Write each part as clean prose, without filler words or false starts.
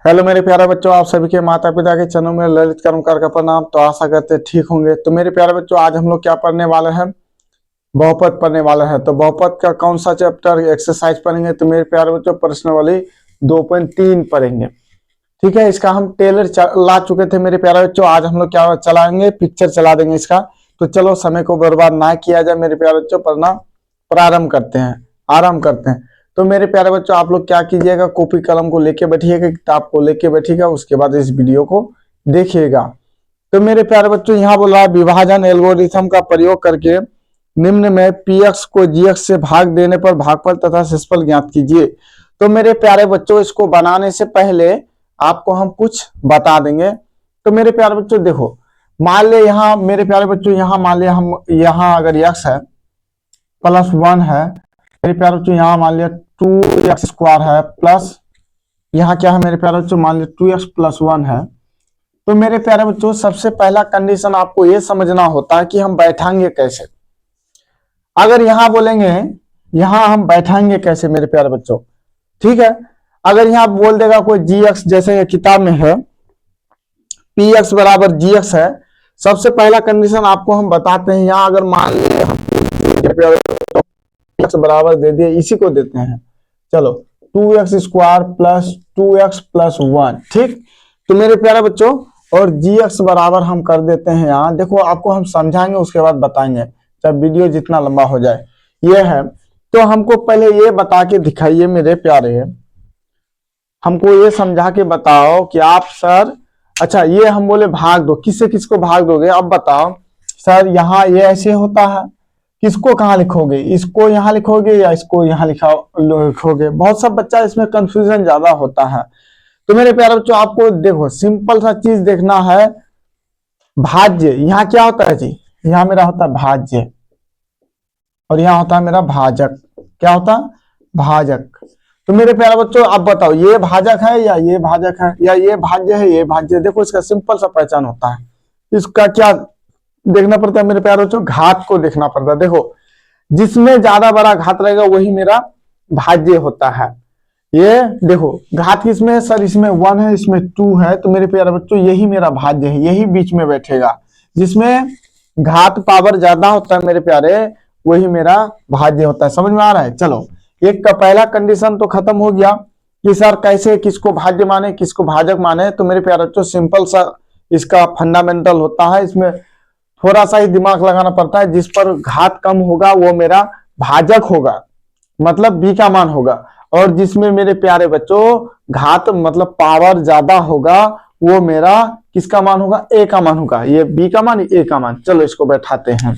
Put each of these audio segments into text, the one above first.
Hello मेरे प्यारे बच्चों, आप सभी के माता पिता के चरणों में ललित कर्मकार का प्रणाम। तो आशा करते हैं ठीक होंगे। तो मेरे प्यारे बच्चों, आज हम लोग क्या पढ़ने वाले हैं? बहुपद पढ़ने वाले हैं। तो बहुपद का कौन सा चैप्टर एक्सरसाइज पढ़ेंगे? तो मेरे प्यारे बच्चों, प्रश्नावली 2.3 पढ़ेंगे। ठीक है, इसका हम टेलर ला चुके थे मेरे प्यारे बच्चों। आज हम लोग क्या चलाएंगे? पिक्चर चला देंगे इसका। तो चलो समय को बर्बाद ना किया जाए मेरे प्यारे बच्चों, पढ़ना प्रारंभ करते हैं, आरंभ करते हैं। तो मेरे प्यारे बच्चों, आप लोग क्या कीजिएगा, कॉपी कलम को लेके बैठिएगा, किताब को लेके बैठिएगा, उसके बाद इस वीडियो को देखिएगा। तो मेरे प्यारे बच्चों, यहाँ बोल रहा है विभाजन एल्गोरिथम का प्रयोग करके निम्न में px को gx से भाग देने पर भागफल तथा शेषफल ज्ञात कीजिए। तो मेरे प्यारे बच्चों, इसको बनाने से पहले आपको हम कुछ बता देंगे। तो मेरे प्यारे बच्चों देखो, मान ले यहाँ मेरे प्यारे बच्चों, यहाँ मान लिया हम, यहाँ अगर x है +1 है मेरे प्यारे बच्चों, यहाँ मान लिया 2x² है प्लस यहाँ क्या है मेरे प्यारे बच्चों, मान लिया 2x+1 है। तो मेरे प्यारे बच्चों, सबसे पहला कंडीशन आपको ये समझना होता है कि हम बैठाएंगे कैसे। अगर यहाँ बोलेंगे, यहाँ हम बैठाएंगे कैसे मेरे प्यारे बच्चों? ठीक है, अगर यहाँ बोल देगा कोई gx, जैसे किताब में है px बराबर gx है, सबसे पहला कंडीशन आपको हम बताते हैं। यहाँ अगर मान लिया x बराबर दे दिए, इसी को देते हैं, चलो 2x² प्लस 2x+1। ठीक, तो मेरे प्यारे बच्चों, और gx बराबर हम कर देते हैं यहाँ। देखो, आपको हम समझाएंगे, उसके बाद बताएंगे, चाहे वीडियो जितना लंबा हो जाए। ये है, तो हमको पहले ये बता के दिखाइए मेरे प्यारे, हमको ये समझा के बताओ कि आप सर, अच्छा ये हम बोले भाग दो, किससे किसको भाग दोगे? अब बताओ सर, यहाँ ये ऐसे होता है, किसको कहाँ लिखोगे? इसको यहाँ लिखोगे या इसको यहाँ लिखोगे? बहुत सब बच्चा इसमें कंफ्यूजन ज्यादा होता है। तो मेरे प्यारे बच्चों, आपको देखो सिंपल सा चीज देखना है, भाज्य। यहाँ क्या होता है जी? यहाँ मेरा होता है भाज्य, और यहाँ होता है मेरा भाजक। क्या होता है? भाजक। तो मेरे प्यारे बच्चों, आप बताओ, ये भाजक है या ये भाजक है, या ये भाज्य है ये भाज्य? देखो, इसका सिंपल सा पहचान होता है। इसका क्या देखना पड़ता है मेरे प्यारे बच्चों? घात को देखना पड़ता है। देखो, जिसमें ज्यादा बड़ा घात रहेगा वही मेरा भाज्य होता है। ये देखो, घात किसमें है सर? इसमें 1 है, इसमें 2 है। तो मेरे प्यारे बच्चों, यही मेरा भाज्य है, यही बीच में बैठेगा। जिसमें घात पावर ज्यादा होता है मेरे प्यारे, वही मेरा भाज्य होता है। समझ में आ रहा है? चलो, एक का पहला कंडीशन तो खत्म हो गया कि सर कैसे किसको भाज्य माने, किसको भाजक माने। तो मेरे प्यारे बच्चों, सिंपल सा इसका फंडामेंटल होता है, इसमें थोड़ा सा ही दिमाग लगाना पड़ता है। जिस पर घात कम होगा वो मेरा भाजक होगा, मतलब b का मान होगा। और जिसमें मेरे प्यारे बच्चों घात मतलब पावर ज्यादा होगा, वो मेरा किसका मान होगा? a का मान होगा। ये b का मान, a का मान। चलो इसको बैठाते हैं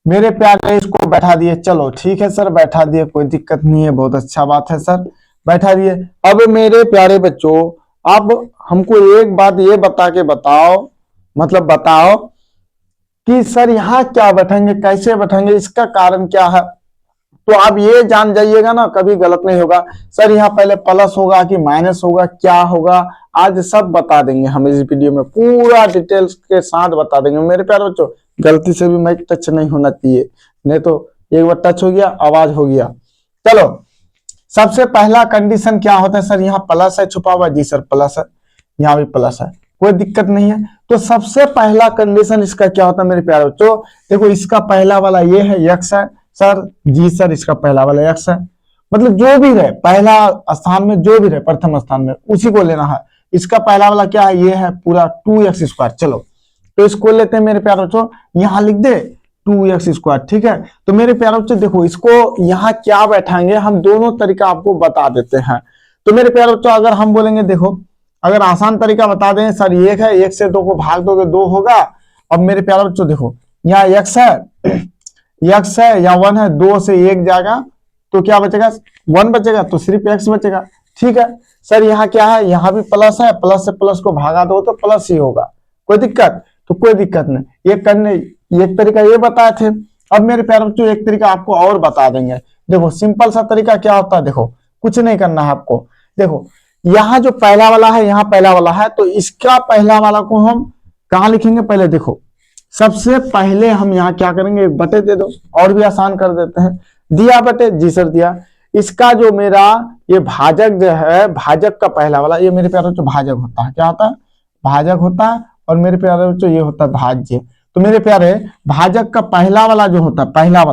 मेरे प्यारे, इसको बैठा दिए। चलो ठीक है सर, बैठा दिए, कोई दिक्कत नहीं है, बहुत अच्छा बात है सर, बैठा दिए। अब मेरे प्यारे बच्चों, अब हमको एक बात ये बता के बताओ, मतलब बताओ कि सर यहाँ क्या बैठेंगे, कैसे बैठेंगे, इसका कारण क्या है? तो आप ये जान जाइएगा ना, कभी गलत नहीं होगा। सर यहाँ पहले प्लस होगा कि माइनस होगा, क्या होगा, आज सब बता देंगे हम इस वीडियो में, पूरा डिटेल्स के साथ बता देंगे मेरे प्यारे बच्चों। गलती से भी माइक टच नहीं होना चाहिए, नहीं तो एक बार टच हो गया, आवाज हो गया। चलो, सबसे पहला कंडीशन क्या होता है? सर यहाँ प्लस है छुपा हुआ। जी सर प्लस है, यहाँ भी प्लस है, कोई दिक्कत नहीं है। तो सबसे पहला कंडीशन इसका क्या होता है मेरे प्यारे बच्चों? देखो, इसका पहला वाला ये है x है सर। जी सर, इसका पहला वाला x है, मतलब जो भी रहे पहला स्थान में, जो भी रहे प्रथम स्थान में, उसी को लेना है। इसका पहला वाला क्या है? ये है पूरा 2x²। चलो, तो इसको लेते हैं मेरे प्यारे बच्चों, यहाँ लिख दे 2x²। ठीक है, तो मेरे प्यारे बच्चों देखो, इसको यहाँ क्या बैठाएंगे, हम दोनों तरीका आपको बता देते हैं। तो मेरे प्यारे बच्चों, अगर हम बोलेंगे, देखो अगर आसान तरीका बता दें, सर एक है, 1 से 2 को भाग दोगे 2 होगा। अब मेरे प्यारे बच्चों देखो, यहाँ x है या 1 है, 2 से 1 जाएगा तो क्या बचेगा? 1 बचेगा, तो सिर्फ x बचेगा। ठीक है सर, यहाँ क्या है? यहाँ भी प्लस है, प्लस से प्लस को भागा दो तो प्लस ही होगा, कोई दिक्कत? तो कोई दिक्कत नहीं। ये करने एक तरीका ये बताए थे। अब मेरे प्यारे बच्चों, एक तरीका आपको और बता देंगे। देखो, सिंपल सा तरीका क्या होता है, देखो कुछ नहीं करना है आपको। देखो, यहाँ जो पहला वाला है, यहाँ पहला वाला है, तो इसका पहला वाला को हम कहाँ लिखेंगे? पहले देखो, सबसे पहले हम यहाँ क्या करेंगे? एक बटे दे दो, और भी आसान कर देते हैं। दिया बटे, जी सर दिया। इसका जो मेरा ये भाजक जो है, भाजक का पहला वाला, ये मेरे प्यारे बच्चों भाजक होता है। क्या होता है? भाजक होता है। और मेरे प्यारे बच्चों ये होता है भाज्य। तो मेरे प्यारे भाजक का पहला वाला जो होता है, पहला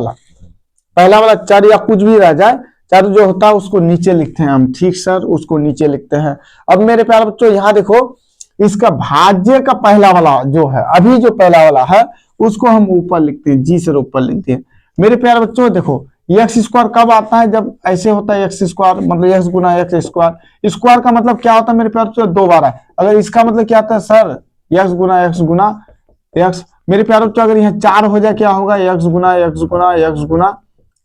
वाला चर या कुछ भी रह जाए, चर जो होता है उसको नीचे लिखते हैं हम। ठीक सर, उसको नीचे लिखते हैं। अब मेरे प्यारे बच्चों यहाँ देखो, इसका भाज्य का पहला वाला जो है, अभी जो पहला वाला है उसको हम ऊपर लिखते हैं, जी सर ऊपर लिखते हैं। मेरे प्यारे बच्चों देखो, एक्स स्क्वायर कब आता है? जब ऐसे होता है एक्स स्क्वायर, मतलब एक्स गुना एक्स स्क्वायर। स्क्वायर का मतलब क्या होता है मेरे प्यारे बच्चों? दो बार है। अगर इसका मतलब क्या आता है सर? एक्स गुना एक्स। मेरे प्यारे बच्चों अगर यहाँ 4 हो जाए क्या होगा? एक्स गुना एक्स गुना एक्स गुना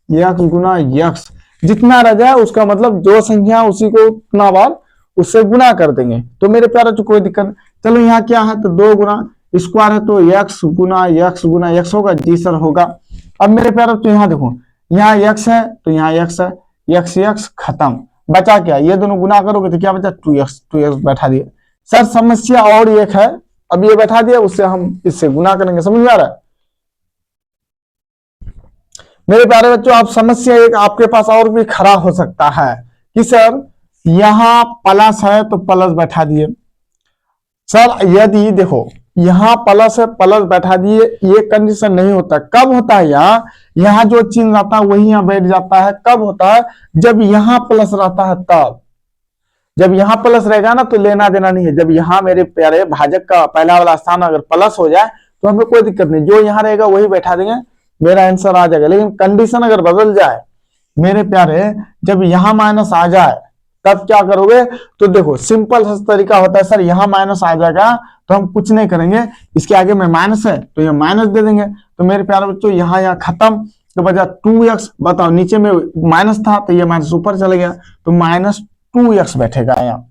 एक्स गुना एक्स। जितना रह जाए उसका मतलब जो संख्या उसी को उतना बार उससे गुना कर देंगे। तो मेरे प्यारे बच्चों कोई दिक्कत नहीं। चलो यहाँ क्या है? तो 2 गुना स्क्वायर है तो एक्स गुना एक्स होगा। जी सर होगा। अब मेरे प्यारे बच्चों यहाँ देखो, यहाँ एक्स है तो यहाँ एक्स है, एक्स खत्म। बचा क्या? ये दोनों गुना करोगे तो क्या बचा? 2x बैठा दिए। सर समस्या और एक है, अब ये बैठा दिया, उससे हम इससे गुना करेंगे। समझ में आ रहा है मेरे प्यारे बच्चों? आप समस्या एक आपके पास और भी खड़ा हो सकता है कि सर यहाँ प्लस है तो प्लस बैठा दिए। सर यदि देखो यहाँ प्लस है, प्लस बैठा दिए, ये कंडीशन नहीं होता। कब होता है? यहाँ जो चिन्ह रहता है वही यहाँ बैठ जाता है। कब होता है? जब यहाँ प्लस रहता है तब। जब यहाँ प्लस रहेगा ना तो लेना देना नहीं है। जब यहाँ मेरे प्यारे भाजक का पहला वाला स्थान अगर प्लस हो जाए तो हमें कोई दिक्कत नहीं, जो यहाँ रहेगा वही बैठा देंगे, मेरा आंसर आ जाएगा। लेकिन कंडीशन अगर बदल जाए मेरे प्यारे, जब यहाँ माइनस आ जाए तब क्या करोगे? तो देखो सिंपल सा तरीका होता है, सर यहाँ माइनस आ जाएगा तो हम कुछ नहीं करेंगे, इसके आगे में माइनस है तो ये माइनस दे देंगे। तो मेरे प्यारे बच्चों यहाँ खत्म। तो बचा 2x। बताओ नीचे में माइनस था तो ये माइनस ऊपर चले गया, तो -2x बैठेगा यहाँ।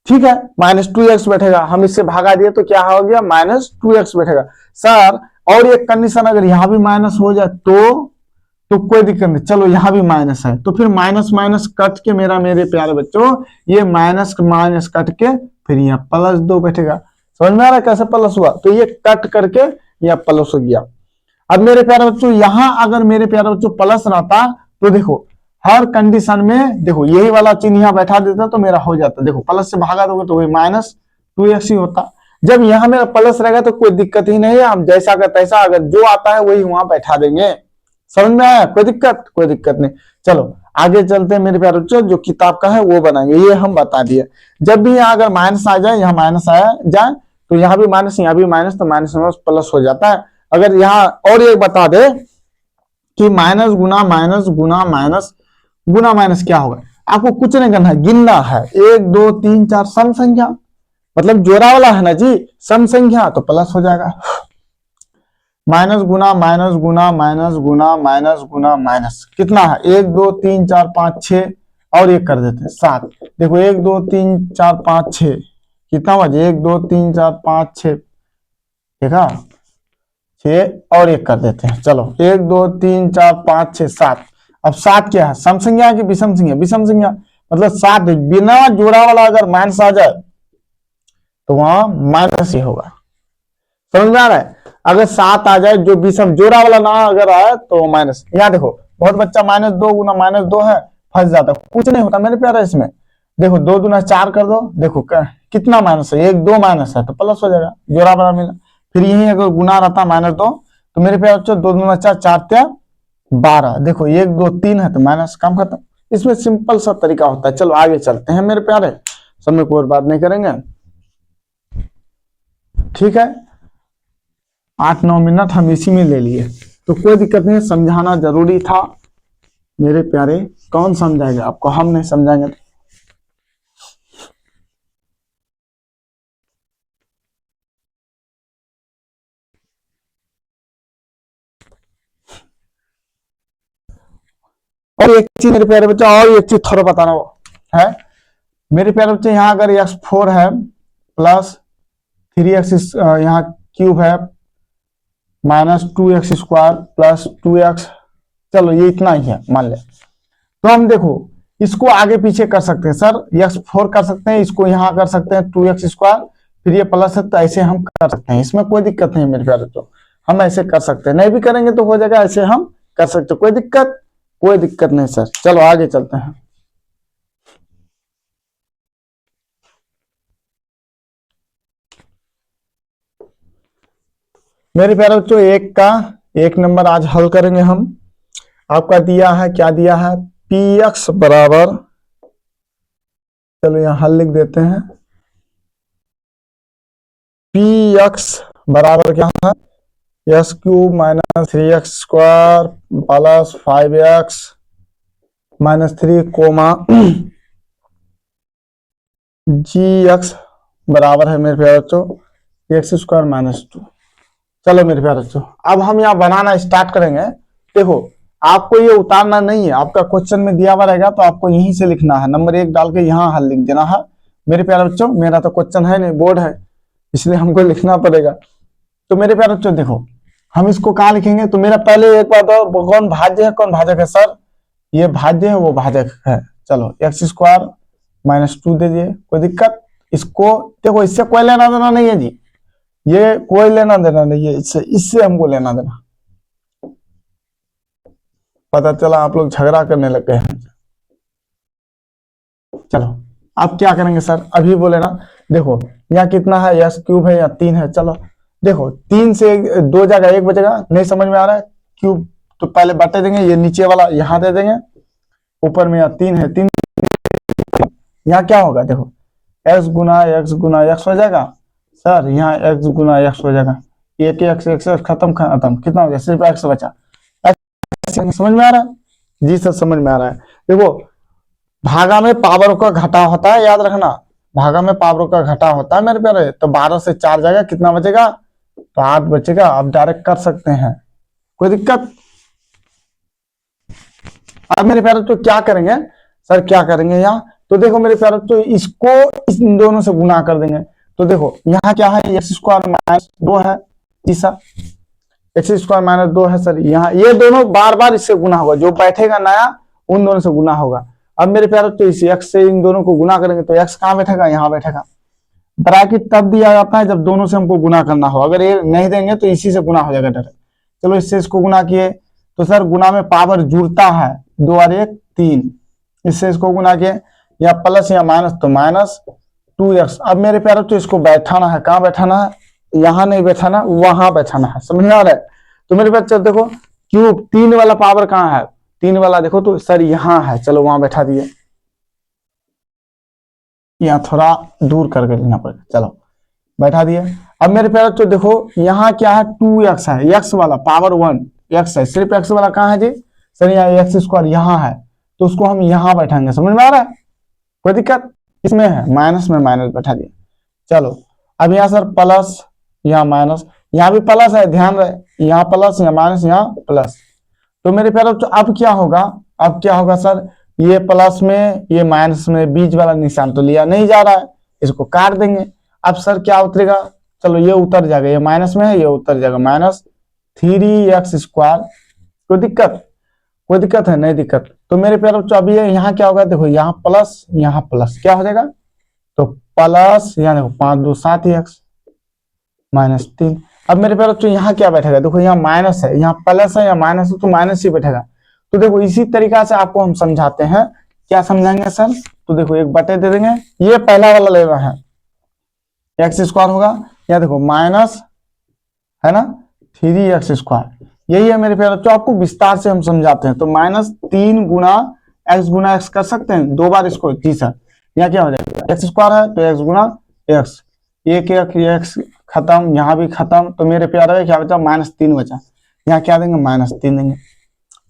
ठीक है, -2x बैठेगा। हम इससे भागा दिए तो क्या हो गया? -2x बैठेगा। सर और एक कंडीशन, अगर यहाँ भी माइनस हो जाए तो कोई दिक्कत नहीं। चलो यहाँ भी माइनस है तो फिर माइनस माइनस कट के मेरे प्यारे बच्चों ये माइनस माइनस कट के फिर यहाँ +2 बैठेगा। समझ में आ रहा है कैसे प्लस हुआ? तो ये कट करके यहाँ प्लस हो गया। अब मेरे प्यारे बच्चों यहाँ अगर मेरे प्यारे बच्चों प्लस रहता तो देखो हर कंडीशन में देखो यही वाला चिन्ह यहाँ बैठा देता तो मेरा हो जाता। देखो प्लस से भागा दोगे तो वही -2x ही होता। जब यहाँ मेरा प्लस रहेगा तो कोई दिक्कत ही नहीं है, हम जैसा का तैसा अगर जो आता है वही वहां बैठा देंगे। समझ में आया? कोई दिक्कत नहीं। चलो आगे चलते हैं मेरे प्यारे बच्चों, जो किताब का है वो बनाएंगे। ये हम बता दिए, जब भी यहाँ अगर माइनस आ जाए, यहाँ माइनस आया जाए तो यहाँ भी माइनस यहाँ भी माइनस, तो माइनस में प्लस हो जाता है। अगर यहाँ और एक बता दे कि माइनस गुना माइनस क्या होगा, आपको कुछ नहीं करना है, गिनना है 1 2 3 4 सम संख्या, मतलब जोड़ा वाला है ना जी, सम संख्या, तो प्लस हो जाएगा। माइनस गुना माइनस कितना है? 1 2 3 4 5 6 और एक कर देते हैं 7। देखो 1 2 3 4 5 6 कितना हुआ? 1 2 3 4 5 6, देखा 6 और एक कर देते हैं। चलो 1 2 3 4 5 6 7। अब 7 क्या है? सम संख्या की विषम संख्या? विषम संख्या मतलब 7 बिना जोड़ा वाला अगर माइनस आ जाए तो वहां माइनस ही होगा। समझ में आ रहा है? अगर 7 आ जाए जो विषम जोड़ा वाला ना अगर आए तो माइनस। यहाँ देखो बहुत बच्चा -2 गुना -2 है फंस जाता, कुछ नहीं होता मेरे प्यारे इसमें। देखो 2 दूना 4 कर दो, देखो कितना माइनस है? 1 2 माइनस है तो प्लस हो जाएगा, जोड़ा वाला मिला। फिर यही अगर गुना रहता -2 तो मेरे प्यारे बच्चों 2 दूना 4 4 12, देखो 1 2 3 है तो माइनस, काम खत्म। इसमें सिंपल सा तरीका होता है। चलो आगे चलते हैं मेरे प्यारे, समय को और बात नहीं करेंगे। ठीक है, 8-9 मिनट हम इसी में ले लिए तो कोई दिक्कत नहीं, समझाना जरूरी था मेरे प्यारे। कौन समझाएगा आपको? हम नहीं समझाएंगे। और एक चीज मेरे प्यारे बच्चे, और एक चीज थोड़ा बताना है मेरे प्यारे बच्चे। यहाँ अगर x4 है प्लस 3x यहाँ क्यूब है -2x स्क्वायर प्लस 2x, चलो ये इतना ही है मान ले, तो हम देखो इसको आगे पीछे कर सकते हैं। सर x4 कर सकते हैं, इसको यहाँ कर सकते हैं 2x स्क्वायर, फिर ये प्लस है तो ऐसे हम कर सकते हैं, इसमें कोई दिक्कत नहीं मेरे प्यारे बच्चों। हम ऐसे कर सकते हैं, नहीं भी करेंगे तो हो जाएगा, ऐसे हम कर सकते हैं, कोई दिक्कत कोई दिक्कत नहीं सर। चलो आगे चलते हैं। मेरे प्यारे बच्चों, एक नंबर आज हल करेंगे हम। आपका दिया है, क्या दिया है, पी एक्स बराबर, चलो यहां हल लिख देते हैं। पी एक्स बराबर क्या है, x cube minus 3x² plus 5x minus 3 comma g x बराबर है मेरे प्यारे बच्चों x² माइनस 2। चलो मेरे प्यारे बच्चों, अब हम यहाँ बनाना स्टार्ट करेंगे। देखो आपको ये उतारना नहीं है, आपका क्वेश्चन में दिया हुआ रहेगा तो आपको यहीं से लिखना है, नंबर 1 डाल के यहाँ हल लिख देना है मेरे प्यारे बच्चों। मेरा तो क्वेश्चन है नहीं, बोर्ड है, इसलिए हमको लिखना पड़ेगा। तो मेरे प्यारे बच्चों देखो, हम इसको कहाँ लिखेंगे, तो मेरा पहले एक बात और, कौन भाज्य है कौन भाजक है सर, ये भाज्य है वो भाजक है। चलो x² माइनस 2 दे दिए, कोई दिक्कत। इसको देखो, इससे कोई लेना देना नहीं है जी, ये कोई लेना देना नहीं है इससे, इससे हमको लेना देना। पता चला आप लोग झगड़ा करने लग गए हैं। चलो अब क्या करेंगे सर, अभी बोले ना, देखो यहाँ कितना है, x³ है या 3 है। चलो देखो 3 से 2 जगह 1 बचेगा, नहीं समझ में आ रहा है, क्यूब तो पहले बटे देंगे, ये नीचे वाला यहाँ दे देंगे, ऊपर में यहाँ 3 है, 3 यहाँ क्या होगा, देखो x गुना x हो जाएगा सर, यहाँ x गुना x हो जाएगा, एक x खत्म खत्म, कितना हो गया, सिर्फ x बचा। समझ में आ रहा है जी सर, समझ में आ रहा है। देखो भागा में पावर का घटा होता है, याद रखना, भागा में पावर का घटा होता है मेरे प्यारे। तो 12 से 4 जाएगा, कितना बचेगा, तो 8 बचेगा। आप डायरेक्ट कर सकते हैं, कोई दिक्कत। अब मेरे प्यारे तो क्या करेंगे सर, क्या करेंगे यहाँ, तो देखो मेरे प्यारे तो इसको इन दोनों से गुना कर देंगे। तो देखो यहाँ क्या है, x² माइनस 2 है, तीसरा x² माइनस 2 है सर, यहाँ ये दोनों बार बार इससे गुना होगा, जो बैठेगा नया उन दोनों से गुना होगा। अब मेरे प्यारे तो इस x से इन दोनों को गुना करेंगे तो x कहाँ बैठेगा, यहाँ बैठेगा। ब्रैकेट तब दिया जाता है जब दोनों से हमको गुना करना हो, अगर ये नहीं देंगे तो इसी से गुना हो जाएगा डायरेक्ट। चलो इससे इसको गुना किए तो सर गुना में पावर जुड़ता है, 2 और 1 3, इससे इसको गुना किए, या प्लस या माइनस तो माइनस 2x। अब मेरे प्यारे तो इसको बैठाना है, कहाँ बैठाना है, यहाँ नहीं बैठाना, वहां बैठाना है, समझ में आ रहा है। तो मेरे बच्चे देखो क्यूब 3 वाला पावर कहाँ है, 3 वाला देखो तो सर यहाँ है, चलो वहां बैठा दिए, यहाँ थोड़ा दूर करके लेना पड़ेगा, चलो बैठा दिए। अब मेरे प्यारे तो देखो यहाँ क्या है, 2x है, x वाला पावर 1 x है, सिर्फ x वाला कहाँ है जी सर, यहाँ x² यहाँ है, तो उसको हम यहाँ बैठाएंगे, समझ में आ रहा है, कोई दिक्कत। इसमें है माइनस में माइनस बैठा दिया। चलो अब यहाँ सर प्लस, यहाँ माइनस, यहाँ भी प्लस है, ध्यान रहे, यहाँ प्लस यहाँ माइनस यहाँ प्लस। तो मेरे प्यारे तो अब क्या होगा, अब क्या होगा सर, ये प्लस में ये माइनस में बीच वाला निशान तो लिया नहीं जा रहा है, इसको काट देंगे। अब सर क्या उतरेगा, चलो ये उतर जाएगा, ये माइनस में है, ये उतर जाएगा, माइनस 3x²। कोई दिक्कत, कोई दिक्कत है, नहीं दिक्कत। तो मेरे प्यारे बच्चों अभी यहाँ क्या होगा, देखो यहाँ प्लस क्या हो जाएगा, तो प्लस यहाँ देखो 5 2 7 x माइनस 3। अब मेरे प्यारे बच्चों यहाँ क्या बैठेगा, देखो यहाँ माइनस है, यहाँ प्लस है या माइनस है तो माइनस ही बैठेगा। तो देखो इसी तरीका से आपको हम समझाते हैं, क्या समझाएंगे सर, तो देखो एक बटे दे देंगे, ये पहला वाला लेना है, x² होगा, या देखो माइनस है ना 3x², यही है मेरे प्यारे बच्चों, आपको विस्तार से हम समझाते हैं। तो -3 गुना x कर सकते हैं, 2 बार इसको, जी सर, यहाँ क्या हो जाएगा, x² है तो x गुना x, एक x खत्म, यहाँ भी खत्म, तो मेरे प्यारे क्या बचा, -3 बचा, यहाँ क्या देंगे, -3 देंगे।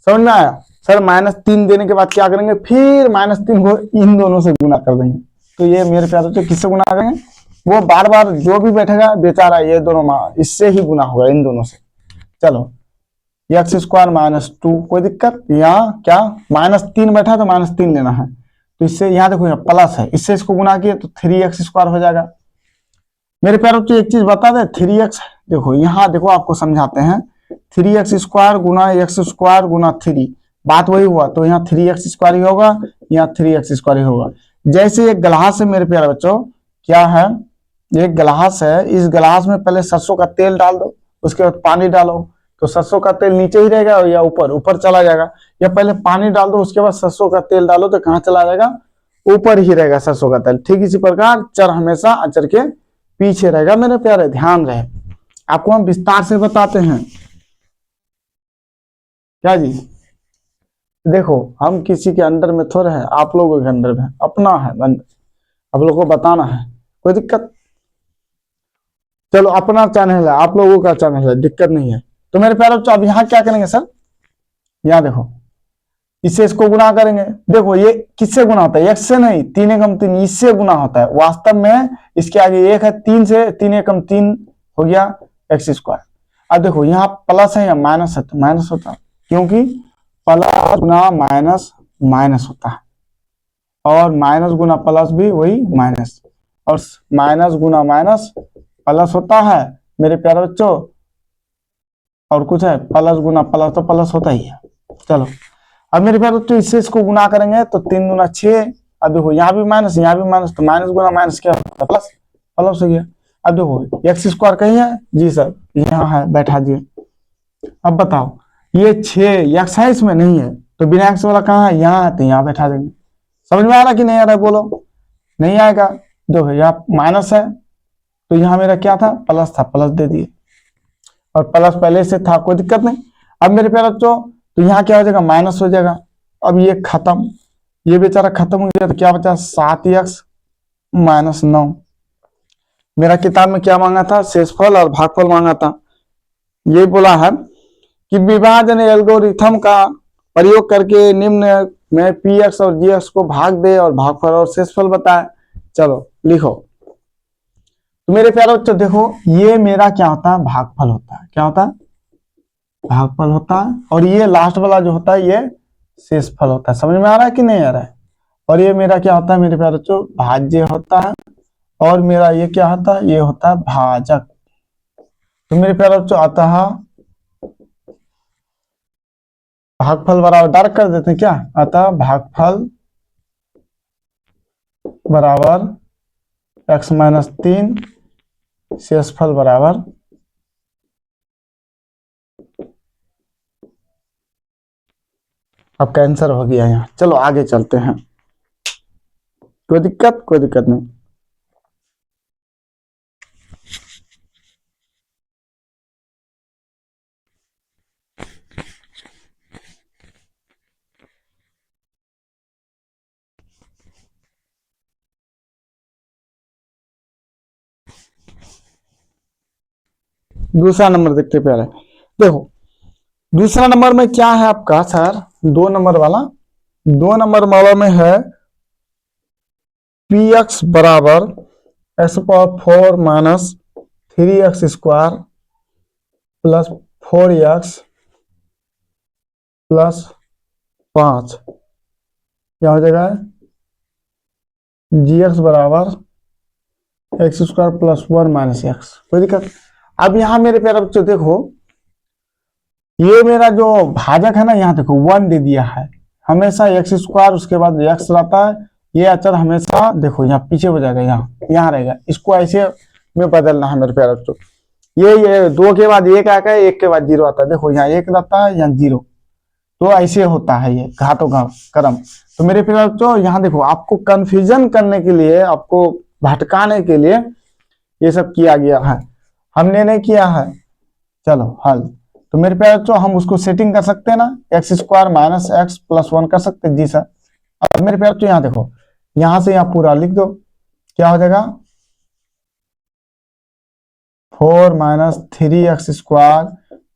समझ में आया सर, -3 देने के बाद क्या करेंगे, फिर -3 को इन दोनों से गुना कर देंगे। तो ये मेरे प्यारे बच्चों किससे गुना करेंगे, वो बार बार जो भी बैठेगा बेचारा, ये दोनों इससे ही गुना होगा, इन दोनों से। चलो x² माइनस 2, कोई दिक्कत, यहाँ क्या -3 बैठा तो -3 लेना है, तो इससे यहाँ देखो यहाँ प्लस है, इससे इसको गुना किए तो 3x² हो जाएगा। मेरे प्यारे बच्चों एक चीज बता दे, 3x देखो यहाँ देखो आपको समझाते हैं, 3x² गुना x² गुना 3, बात वही हुआ, तो यहाँ 3x² ही होगा, यहाँ 3x² ही होगा। जैसे एक गिलास है मेरे प्यारे बच्चों, क्या है, एक गिलास है, इस गिलास में पहले सरसों का तेल डाल दो, उसके बाद पानी डालो, तो सरसों का तेल नीचे ही रहेगा या ऊपर ऊपर चला जाएगा, या पहले पानी डाल दो उसके बाद सरसों का तेल डालो तो कहाँ चला जाएगा, ऊपर ही रहेगा सरसों का तेल। ठीक इसी प्रकार चर हमेशा अचर के पीछे रहेगा मेरे प्यारे, ध्यान रहे। आपको हम विस्तार से बताते हैं क्या जी। देखो हम किसी के अंडर में थोड़े हैं, आप लोगों के अंडर में, अपना है बंद, आप लोगों को बताना है, कोई दिक्कत। चलो अपना चैनल है, आप लोगों का चैनल है, दिक्कत नहीं है। तो मेरे प्यारे बच्चों अब यहाँ क्या करेंगे सर, यहाँ देखो इससे इसको गुना करेंगे। देखो ये किससे गुना होता है, एक्स से नहीं, 3 एकम 3 इससे गुना होता है। वास्तव में इसके आगे एक है, 3 से 3 एकम 3 हो गया एक्स स्क्वायर। अब देखो यहाँ प्लस है या माइनस है, तो माइनस होता है, क्योंकि प्लस गुना माइनस माइनस होता है, और माइनस गुना प्लस भी वही माइनस, और माइनस गुना माइनस प्लस होता है मेरे प्यारे बच्चों। और कुछ है, प्लस गुना प्लस तो प्लस होता ही है। चलो अब मेरे प्यारे बच्चों इससे इसको गुना करेंगे तो 3 दूना 6। अब देखो यहाँ भी माइनस यहाँ भी माइनस, तो माइनस गुना माइनस क्या होता है, प्लस, प्लस हो गया। अब देखो एक्स स्क्वायर कहीं है जी सर, यहाँ है, बैठा दिए। अब बताओ ये 6 एक्स है इसमें नहीं है, तो बिना एक्स वाला कहाँ है, यहाँ है, तो यहाँ बैठा देंगे। समझ में आ रहा कि नहीं आ रहा है, बोलो। नहीं आएगा, देखो यहाँ माइनस है तो यहाँ मेरा क्या था, प्लस था, प्लस दे दिए, और प्लस पहले से था, कोई दिक्कत नहीं। अब मेरे प्यारे बच्चों तो यहाँ क्या हो जाएगा, माइनस हो जाएगा। अब ये खत्म, ये बेचारा खत्म हो गया, तो क्या बचा, 7x माइनस 9। मेरा किताब में क्या मांगा था, शेषफल और भागफल मांगा था। ये बोला है कि विभाजन एल्गोरिथम का प्रयोग करके निम्न में px और gx को भाग दे और भागफल और शेषफल बताए। चलो लिखो। तो मेरे प्यारे बच्चों देखो ये मेरा क्या होता है, भागफल होता है। क्या होता है, भागफल होता है। और ये लास्ट वाला जो होता है ये शेषफल होता है। समझ में आ रहा है कि नहीं आ रहा है। और ये मेरा क्या होता है मेरे प्यारे बच्चों, भाज्य होता है। और मेरा ये क्या होता है, ये होता है भाजक। तो मेरे प्यारे बच्चों अतः भागफल बराबर, डायरेक्ट कर देते हैं क्या, अतः भागफल बराबर x माइनस 3, शेषफल बराबर अब कैंसर हो गया यहाँ। चलो आगे चलते हैं, कोई दिक्कत, कोई दिक्कत नहीं। दूसरा नंबर देखते प्यारे। देखो दूसरा नंबर में क्या है आपका सर, 2 नंबर वाला, 2 नंबर वाला में है px बराबर x power 4 minus 3x square plus 4x plus 5। क्या हो जाएगा, gx बराबर x square plus 1 minus x. कोई दिक्कत। अब यहाँ मेरे प्यारे बच्चों देखो ये मेरा जो भाजक है ना, यहाँ देखो 1 दे दिया है। हमेशा एक्स स्क्वायर उसके बाद एक्स रहता है, ये अचर हमेशा देखो यहाँ पीछे हो जाएगा, यहाँ रहेगा। इसको ऐसे में बदलना है मेरे प्यारे बच्चों। ये 2 के बाद 1 आएगा, 1 के बाद 0 आता है। देखो यहाँ 1 रहता है, यहाँ 0, तो ऐसे होता है ये घातों का क्रम। तो मेरे प्यारे बच्चों यहाँ देखो आपको कंफ्यूजन करने के लिए, आपको भटकाने के लिए ये सब किया गया है, हमने नहीं किया है। चलो हल। तो मेरे प्यारे बच्चों हम उसको सेटिंग कर सकते हैं ना, x square minus x plus 1 कर सकते हैं जी सर। अब मेरे प्यारे बच्चों यहाँ देखो, यहां से यहाँ पूरा लिख दो, क्या हो जाएगा 4 minus 3x square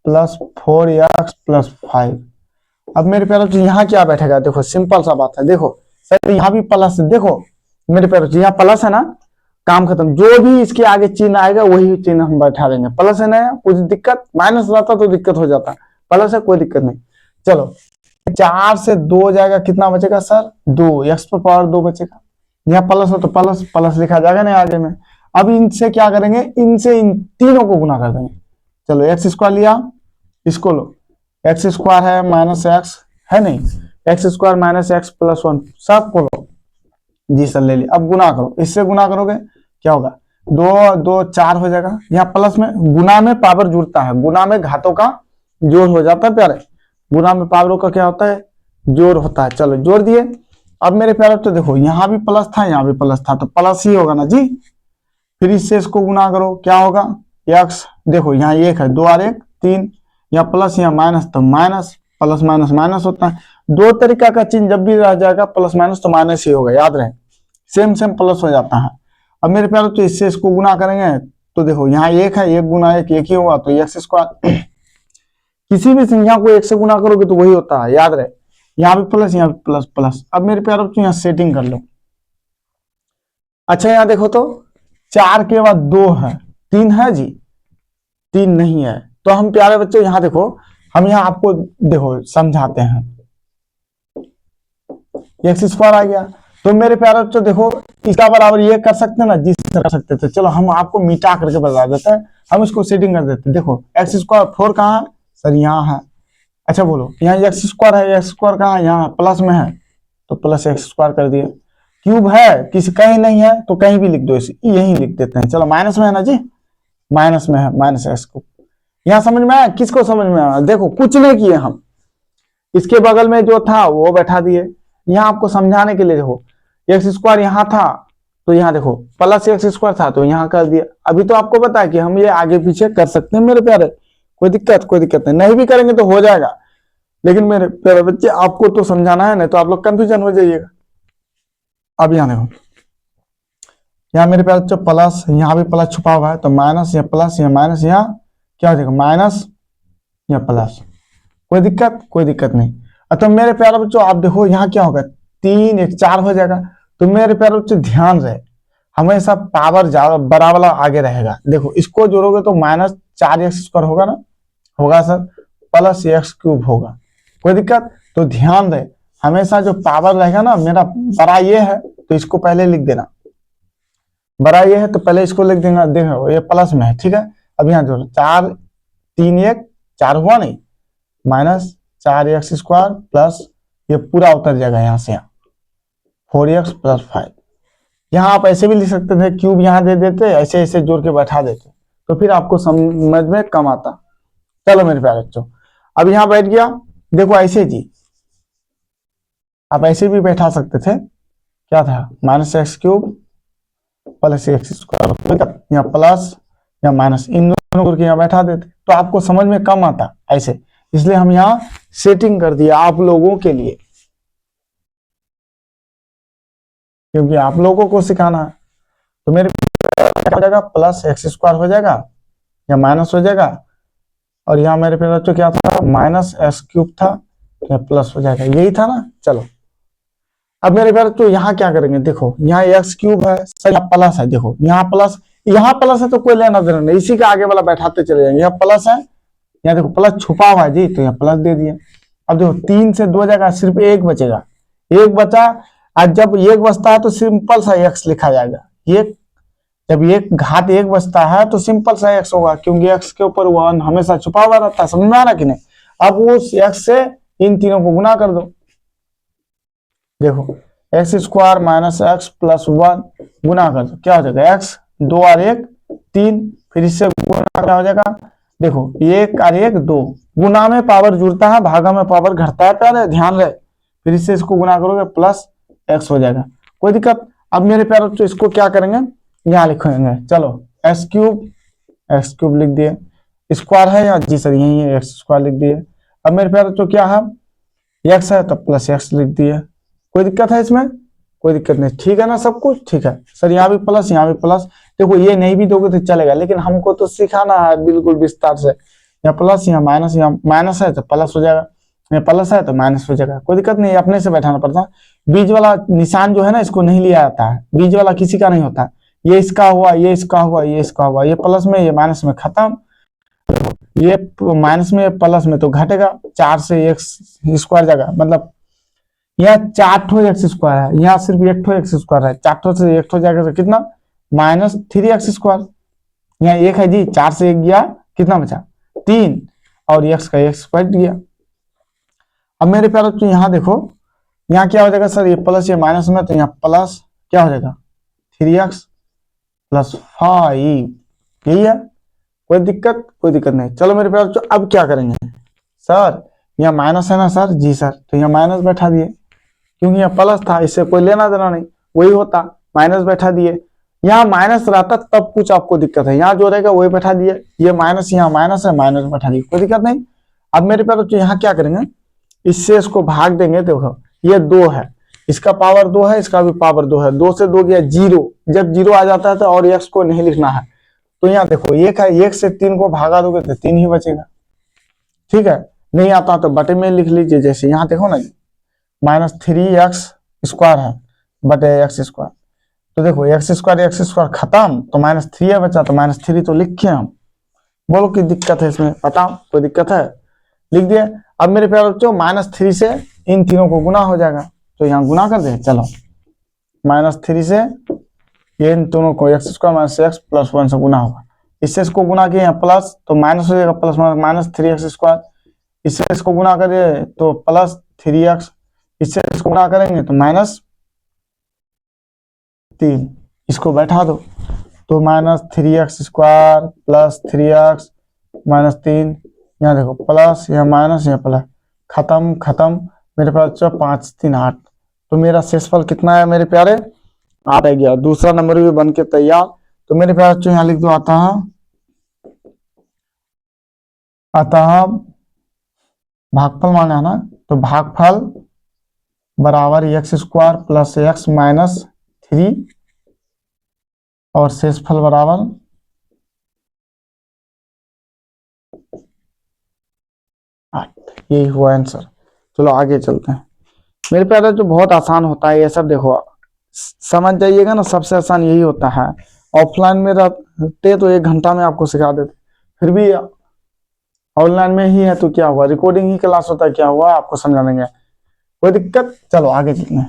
plus 4x plus 5। अब मेरे प्यारे बच्चों यहाँ क्या बैठेगा, देखो सिंपल सा बात है। देखो सर यहाँ भी प्लस, देखो मेरे प्यारे बच्चों यहाँ प्लस है ना, काम खत्म। जो भी इसके आगे चिन्ह आएगा वही चिन्ह हम बैठा देंगे। प्लस है ना, कुछ दिक्कत, माइनस रहता तो दिक्कत हो जाता, प्लस है कोई दिक्कत नहीं। चलो 4 से 2 जाएगा, कितना बचेगा सर 2, एक्स पर पावर 2 बचेगा। यहाँ प्लस हो तो प्लस प्लस लिखा जाएगा ना आगे में। अब इनसे क्या करेंगे, इनसे इन तीनों को गुना कर देंगे। चलो एक्स स्क्वायर लिया, इसको लो, एक्स स्क्वायर है माइनस एक्स है नहीं, x square minus x plus 1 सबको लो जी सर ले लिया। अब गुना करो, इससे गुना करोगे क्या होगा, 2 2 4 हो जाएगा। यहाँ प्लस में गुना में पावर जुड़ता है, गुना में घातों का जोड़ हो जाता है प्यारे, गुना में पावरों का क्या होता है, जोड़ होता है। चलो जोड़ दिए। अब मेरे प्यारे तो देखो यहाँ भी प्लस था, यहाँ भी प्लस था, तो प्लस ही होगा ना जी। फिर इससे इसको गुना करो, क्या होगा, एक्स। देखो यहाँ एक है, 2 और 1 3, यहाँ प्लस यहाँ माइनस, तो माइनस, प्लस माइनस माइनस होता है। दो तरीका का चिन्ह जब भी रह जाएगा प्लस माइनस तो माइनस ही होगा, याद रहे, सेम सेम प्लस हो जाता है। अब मेरे प्यारे तो इससे इसको गुना करेंगे तो देखो यहाँ एक है, एक गुना एक ही होगा, तो एक्स स्क्वायर। किसी भी संख्या को एक से गुना करोगे तो वही होता है, याद रहे। यहाँ भी प्लस, यहाँ भी प्लस प्लस। अब मेरे प्यारे तो यहाँ सेटिंग कर लो। अच्छा यहाँ देखो तो 4 के बाद 2 है, 3 है जी, 3 नहीं है। तो हम प्यारे बच्चों यहाँ देखो, हम यहाँ आपको देखो समझाते हैं। एक्स स्क्वायर आ गया, तो मेरे प्यारे बच्चों देखो इसका बराबर ये कर सकते हैं ना, जिस तरह कर सकते थे। चलो हम आपको मिटा करके बता देते हैं, हम इसको सेटिंग कर देते हैं। देखो एक्स स्क्वायर 4 कहाँ है सर, यहाँ है। अच्छा बोलो, यहाँ एक्स स्क्वायर है, एक्स स्क्वायर कहाँ है, यहाँ प्लस में है, तो प्लस एक्स स्क्वायर कर दिए। क्यूब है किसी कहीं नहीं है तो कहीं भी लिख दो, इसे यही लिख देते हैं। चलो माइनस में है ना जी, माइनस में है, माइनस एक्स को। यहाँ समझ में आया, किसको समझ में आया, देखो कुछ नहीं किए हम, इसके बगल में जो था वो बैठा दिए। यहाँ आपको समझाने के लिए देखो, एक्स स्क्वायर यहाँ था तो यहाँ देखो प्लस एक्स स्क्वायर था तो यहाँ कर दिया। अभी तो आपको पता है कि हम ये आगे पीछे कर सकते हैं मेरे प्यारे, कोई दिक्कत नहीं, नहीं भी करेंगे तो हो जाएगा। लेकिन मेरे प्यारे बच्चे आपको तो समझाना है, नहीं तो आप लोग कंफ्यूजन हो जाइएगा। अब यहाँ देखो, यहाँ मेरे प्यारे बच्चों प्लस, यहाँ भी प्लस छुपा हुआ है, तो माइनस या प्लस या माइनस, यहाँ क्या हो जाएगा, माइनस या प्लस। कोई दिक्कत नहीं। तो मेरे प्यारे बच्चों आप देखो यहाँ क्या होगा, 3 1 4 हो जाएगा। तो मेरे प्यारे बच्चों ध्यान रहे, हमेशा पावर ज्यादा बड़ा वाला आगे रहेगा। देखो इसको जोड़ोगे तो माइनस 4 एक्स स्क्वायर होगा ना, होगा सर, प्लस एक्स क्यूब होगा, कोई दिक्कत। तो ध्यान रहे, हमेशा जो पावर रहेगा ना, मेरा बड़ा ये है तो इसको पहले लिख देना, बड़ा ये है तो पहले इसको लिख देना। देखो ये प्लस में है, ठीक है। अब यहाँ जोड़ो, 4 3 1 4 हुआ नहीं, माइनस 4 एक्स स्क्वायर प्लस ये पूरा उतर जाएगा यहाँ से, 4 एक्स प्लस 5। यहाँ आप ऐसे भी लिख सकते थे, क्यूब यहाँ दे देते, ऐसे ऐसे जोड़ के बैठा देते, तो फिर आपको समझ में कम आता। चलो मेरे प्यारे बच्चों, अब यहाँ बैठ गया। देखो ऐसे जी आप ऐसे भी बैठा सकते थे, क्या था, minus x cube plus x square, यहाँ प्लस या माइनस, इन दोनों को यहाँ बैठा देते तो आपको समझ में कम आता ऐसे। इसलिए हम यहाँ सेटिंग कर दिया आप लोगों के लिए, क्योंकि आप लोगों को सिखाना है। तो मेरे हो जाएगा प्लस एक्स स्क्वायर हो जाएगा या माइनस हो जाएगा, और यहाँ मेरे पे बच्चों क्या था, माइनस एक्स क्यूब था, तो प्लस हो जाएगा, यही था ना। चलो अब मेरे प्यारे तो यहाँ क्या करेंगे, देखो यहाँ एक्स क्यूब है सर, यहाँ प्लस है, देखो यहाँ प्लस है तो कोई लेना देना नहीं, इसी के आगे वाला बैठाते चले जाएंगे। यहाँ प्लस है, यहाँ देखो प्लस छुपा हुआ है जी, तो यहाँ प्लस दे दिए। अब देखो 3 से 2 जाएगा, सिर्फ एक बचेगा, एक बचा। आज जब एक बचता है तो सिंपल सा एक्स लिखा जाएगा, एक जब एक घात एक बचता है तो सिंपल सा एक्स होगा, क्योंकि एक्स के ऊपर 1 हमेशा छुपा हुआ रहता है, समझ में आ रहा कि नहीं। अब उस एक्स से इन तीनों को गुना कर दो, देखो x square minus x plus 1 गुना कर दो, क्या हो जाएगा, एक्स 2 और 1 3, फिर इससे गुना क्या हो जाएगा, देखो 1 और 1 2, गुना में पावर जुड़ता है, भागा में पावर घटता है, प्यारे ध्यान रहे। फिर इससे इसको गुना करोगे प्लस एक्स हो जाएगा, कोई दिक्कत। अब मेरे प्यारे तो इसको क्या करेंगे, यहाँ लिखेंगे, चलो एक्स क्यूब लिख दिए, स्क्वायर है या जी सर यही है, एक्स स्क्वायर लिख दिए। अब मेरे प्यारे तो क्या है, एक्स है तो प्लस एक्स लिख दिए, कोई दिक्कत है इसमें, कोई दिक्कत नहीं, ठीक है ना, सब कुछ ठीक है सर। यहाँ भी प्लस यहाँ भी प्लस, देखो ये नहीं भी दोगे तो चलेगा, लेकिन हमको तो सिखाना है बिल्कुल विस्तार से। यहाँ प्लस यहाँ माइनस है तो प्लस हो जाएगा, यहाँ प्लस है तो माइनस हो जाएगा, कोई दिक्कत नहीं, अपने से बैठाना पड़ता है। बीच वाला निशान जो है ना, इसको नहीं लिया जाता है, बीच वाला किसी का नहीं होता, ये इसका हुआ, ये इसका हुआ, ये इसका हुआ, ये प्लस में ये माइनस में खत्म, ये माइनस में प्लस में तो घटेगा, 4 से एक्स स्क्वायर जाएगा, मतलब यहाँ 4 ठो एक्स स्क्वायर है, यहाँ सिर्फ 1 ठो एक्स स्क्वायर है, 4 ठो से 1 ठो जाएगा तो कितना, माइनस 3 एक्स स्क्वायर। यहाँ 1 है जी, 4 से 1 गया, कितना बचा 3, और एक्स का एक्स स्क्वायर गया। अब मेरे प्यारे तो यहाँ देखो, यहाँ क्या हो जाएगा सर, ये प्लस ये माइनस में, तो यहाँ प्लस क्या हो जाएगा 3x प्लस 5, यही है, कोई दिक्कत नहीं। चलो मेरे प्यारे तो अब क्या करेंगे, सर यहाँ माइनस है ना सर, जी सर, तो यहाँ माइनस बैठा दिए, क्योंकि यहाँ प्लस था, इससे कोई लेना देना नहीं, वही होता, माइनस बैठा दिए। यहाँ माइनस रहता तब कुछ आपको दिक्कत है, यहाँ जो रहेगा वही बैठा दिए, ये माइनस यहाँ माइनस है, माइनस बैठा दिए, कोई दिक्कत नहीं। अब मेरे पास तो यहाँ क्या करेंगे, इससे इसको भाग देंगे। देखो ये 2 है, इसका पावर 2 है, इसका भी पावर 2 है, 2 से 2 गया 0, जब 0 आ जाता है तो और x को नहीं लिखना है, तो यहाँ देखो 1 है, 1 से 3 को भागा दोगे तो 3 ही बचेगा, ठीक है। नहीं आता तो बटे में लिख लीजिए, जैसे यहाँ देखो ना -3x² है बटे x², तो देखो x² खत्म, तो -3 है बचा, तो -3 तो लिखे हम। बोलो की दिक्कत है इसमें, बताओ कोई दिक्कत है, लिख दिए। अब मेरे प्यारे बच्चों -3 से इन तीनों को गुना हो जाएगा, तो यहाँ गुना कर दे, चलो -3 से ये इन दोनों को x² - x + 1 से गुना होगा, इससे इसको गुना किए यहाँ प्लस, तो माइनस हो जाएगा, प्लस -3x², इससे इसको गुना करें तो +3x, इससे इसको गुना करेंगे तो -3, इसको बैठा दो, तो -3x² + 3x -3, यहाँ देखो प्लस, यहाँ माइनस, यहाँ प्लस, खत्म खत्म। मेरे पास 5 3 8, तो मेरा शेषफल कितना है मेरे प्यारे, 8 आ गया, दूसरा नंबर भी बन के तैयार। तो मेरे प्यारे बच्चों यहाँ लिख दो, अतः भागफल मांगा है ना, तो भागफल बराबर x² + x - 3 और शेषफल बराबर 8, यही हुआ आंसर। चलो आगे चलते हैं। मेरे प्यारे जो बहुत आसान होता है ये सब, देखो समझ जाइएगा ना, सबसे आसान यही होता है। ऑफलाइन में रहते तो 1 घंटा में आपको सिखा देते, फिर भी ऑनलाइन में ही है तो क्या हुआ, रिकॉर्डिंग ही क्लास होता है, क्या हुआ आपको समझा देंगे, कोई दिक्कत। चलो आगे चलते हैं।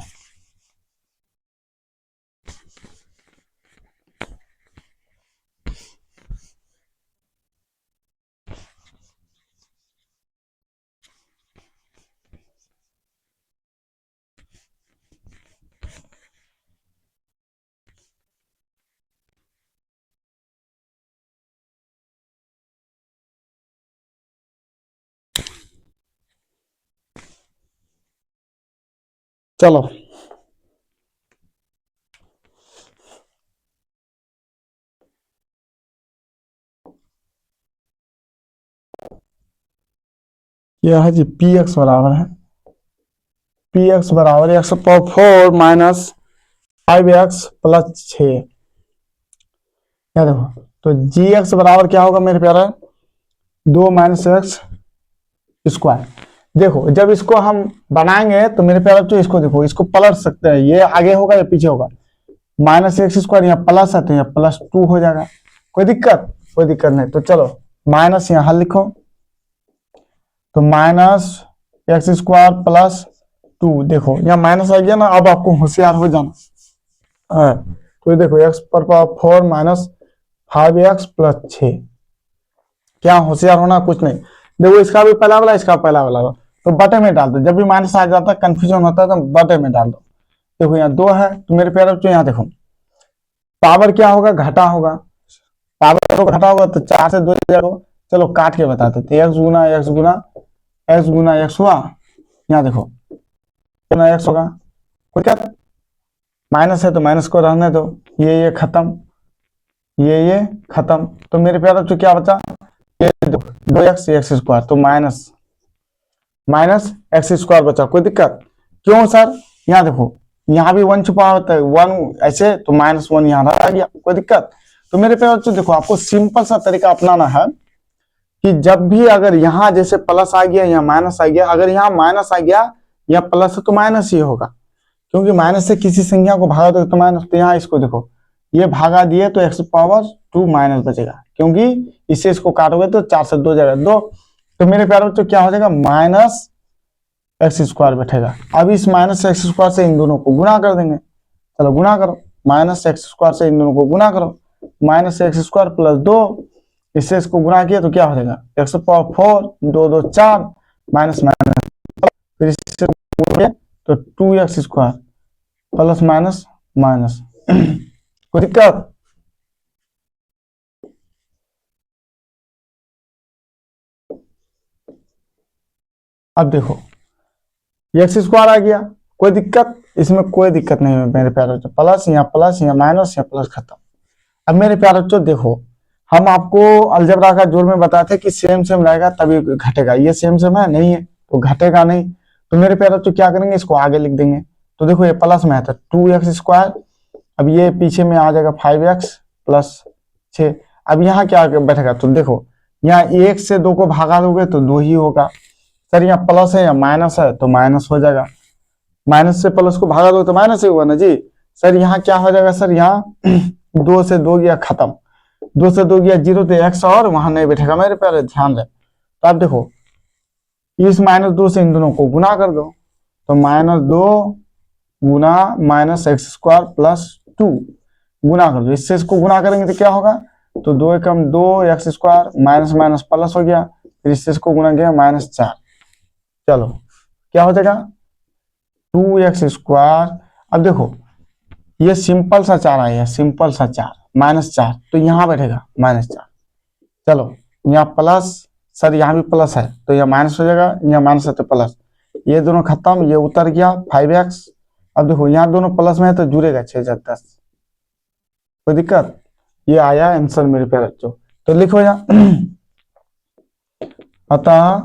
चलो यह है जी px बराबर है, px बराबर x⁴ - 5x + 6, क्या देखो, तो gx बराबर क्या होगा मेरे प्यारे, 2 - x²। देखो जब इसको हम बनाएंगे तो मेरे प्यारे बच्चों इसको देखो, इसको पलट सकते हैं, ये आगे होगा या पीछे होगा, -x², यहाँ प्लस है तो यहाँ +2 हो जाएगा, कोई दिक्कत, कोई दिक्कत नहीं। तो चलो माइनस यहाँ लिखो, तो -x² + 2, देखो यहाँ माइनस आ गया ना, अब आपको होशियार हो जाना है। तो देखो x⁴ - 5x + 6, क्या होशियार होना, कुछ नहीं। देखो इसका भी पहला वाला, इसका पहला वाला, तो बटे में डाल दो, जब भी माइनस आ जाता है कंफ्यूजन होता है तो बटे में डाल दो। देखो यहाँ 2 है, तो मेरे प्यारे बच्चों यहाँ देखो पावर क्या होगा, घटा होगा, पावर को घटा होगा तो 4 से 2 जाएगा। चलो काट के बताते, तो x गुना x गुना x हुआ, यहाँ देखो x होगा, कोई क्या, माइनस है तो माइनस को रहने दो, ये खत्म, ये खत्म, तो मेरे प्यारे बच्चों क्या बचा, ये 2x² तो माइनस x² बचा, कोई दिक्कत, क्यों सर, यहाँ देखो यहाँ भी 1 छुपा होता है, 1 ऐसे, तो -1 यहाँ रह गया, कोई दिक्कत। तो मेरे प्यारे बच्चों देखो आपको सिंपल सा तरीका अपनाना है कि जब भी अगर यहाँ जैसे प्लस आ गया या माइनस आ गया, अगर यहाँ माइनस आ गया या प्लस है तो माइनस ही होगा, क्योंकि माइनस से किसी संख्या को भागा दो तो माइनस, तो यहाँ इसको देखो ये भागा दिए तो x⁴ माइनस बचेगा, क्योंकि इससे इसको काटोगे तो 4 से 2 जाएगा 2, तो मेरे प्यारे बच्चों क्या हो जाएगा, -x² बैठेगा। अब इस -x² से इन दोनों को गुना कर देंगे, चलो गुना करो, -x² से इन दोनों को गुना करो, -x² + 2, इससे इसको गुना किया तो क्या हो जाएगा, x⁴ 2 2 4 माइनस माइनस, फिर इससे तो 2x² प्लस माइनस माइनस, कोई दिक्कत। अब देखो एक्स स्क्वायर आ गया, कोई दिक्कत? इसमें कोई दिक्कत नहीं है मेरे प्यारे बच्चों, प्लस या माइनस या प्लस, खत्म। अब मेरे प्यारे बच्चों देखो, हम आपको अलजेब्रा का जोड़ में बताए थे कि सेम सेम रहेगा तभी घटेगा, ये सेम सेम है नहीं है तो घटेगा नहीं। तो मेरे प्यारे बच्चों क्या करेंगे, इसको आगे लिख देंगे। तो देखो ये प्लस में है तो 2x², अब ये पीछे में आ जाएगा 5x प्लस 6। अब यहाँ क्या बैठेगा, तो देखो यहाँ 1 से 2 को भागा दोगे तो 2 ही होगा। सर यहाँ प्लस है या माइनस है, तो माइनस हो जाएगा। माइनस से प्लस को भागा दो तो माइनस ही होगा ना जी। सर यहाँ क्या हो जाएगा, सर यहाँ 2 से 2 गया खत्म, 2 से 2 गया 0, तो x और वहां नहीं बैठेगा मेरे प्यारे, ध्यान रहे। तो आप देखो इस -2 से इन दोनों को गुना कर दो, तो -2 गुना -x² प्लस 2 गुना कर दो। इससे इसको गुना करेंगे तो क्या होगा, तो 2 एकम 2 x² माइनस माइनस प्लस हो गया, फिर इससे इसको गुना किया -4। चलो क्या हो जाएगा 2x²। अब देखो ये सिंपल सा 4 आया, सिंपल सा 4 -4, तो यहाँ बैठेगा -4। चलो यहाँ प्लस, सर यहाँ भी प्लस है तो यहाँ माइनस हो जाएगा, यहाँ माइनस है तो प्लस, ये दोनों खत्म, ये उतर गया 5x। अब देखो यहाँ दोनों प्लस में है तो जुड़ेगा 6 × 10, कोई दिक्कत? ये आया आंसर मेरे प्यारे बच्चों। तो लिखो यहाँ अतः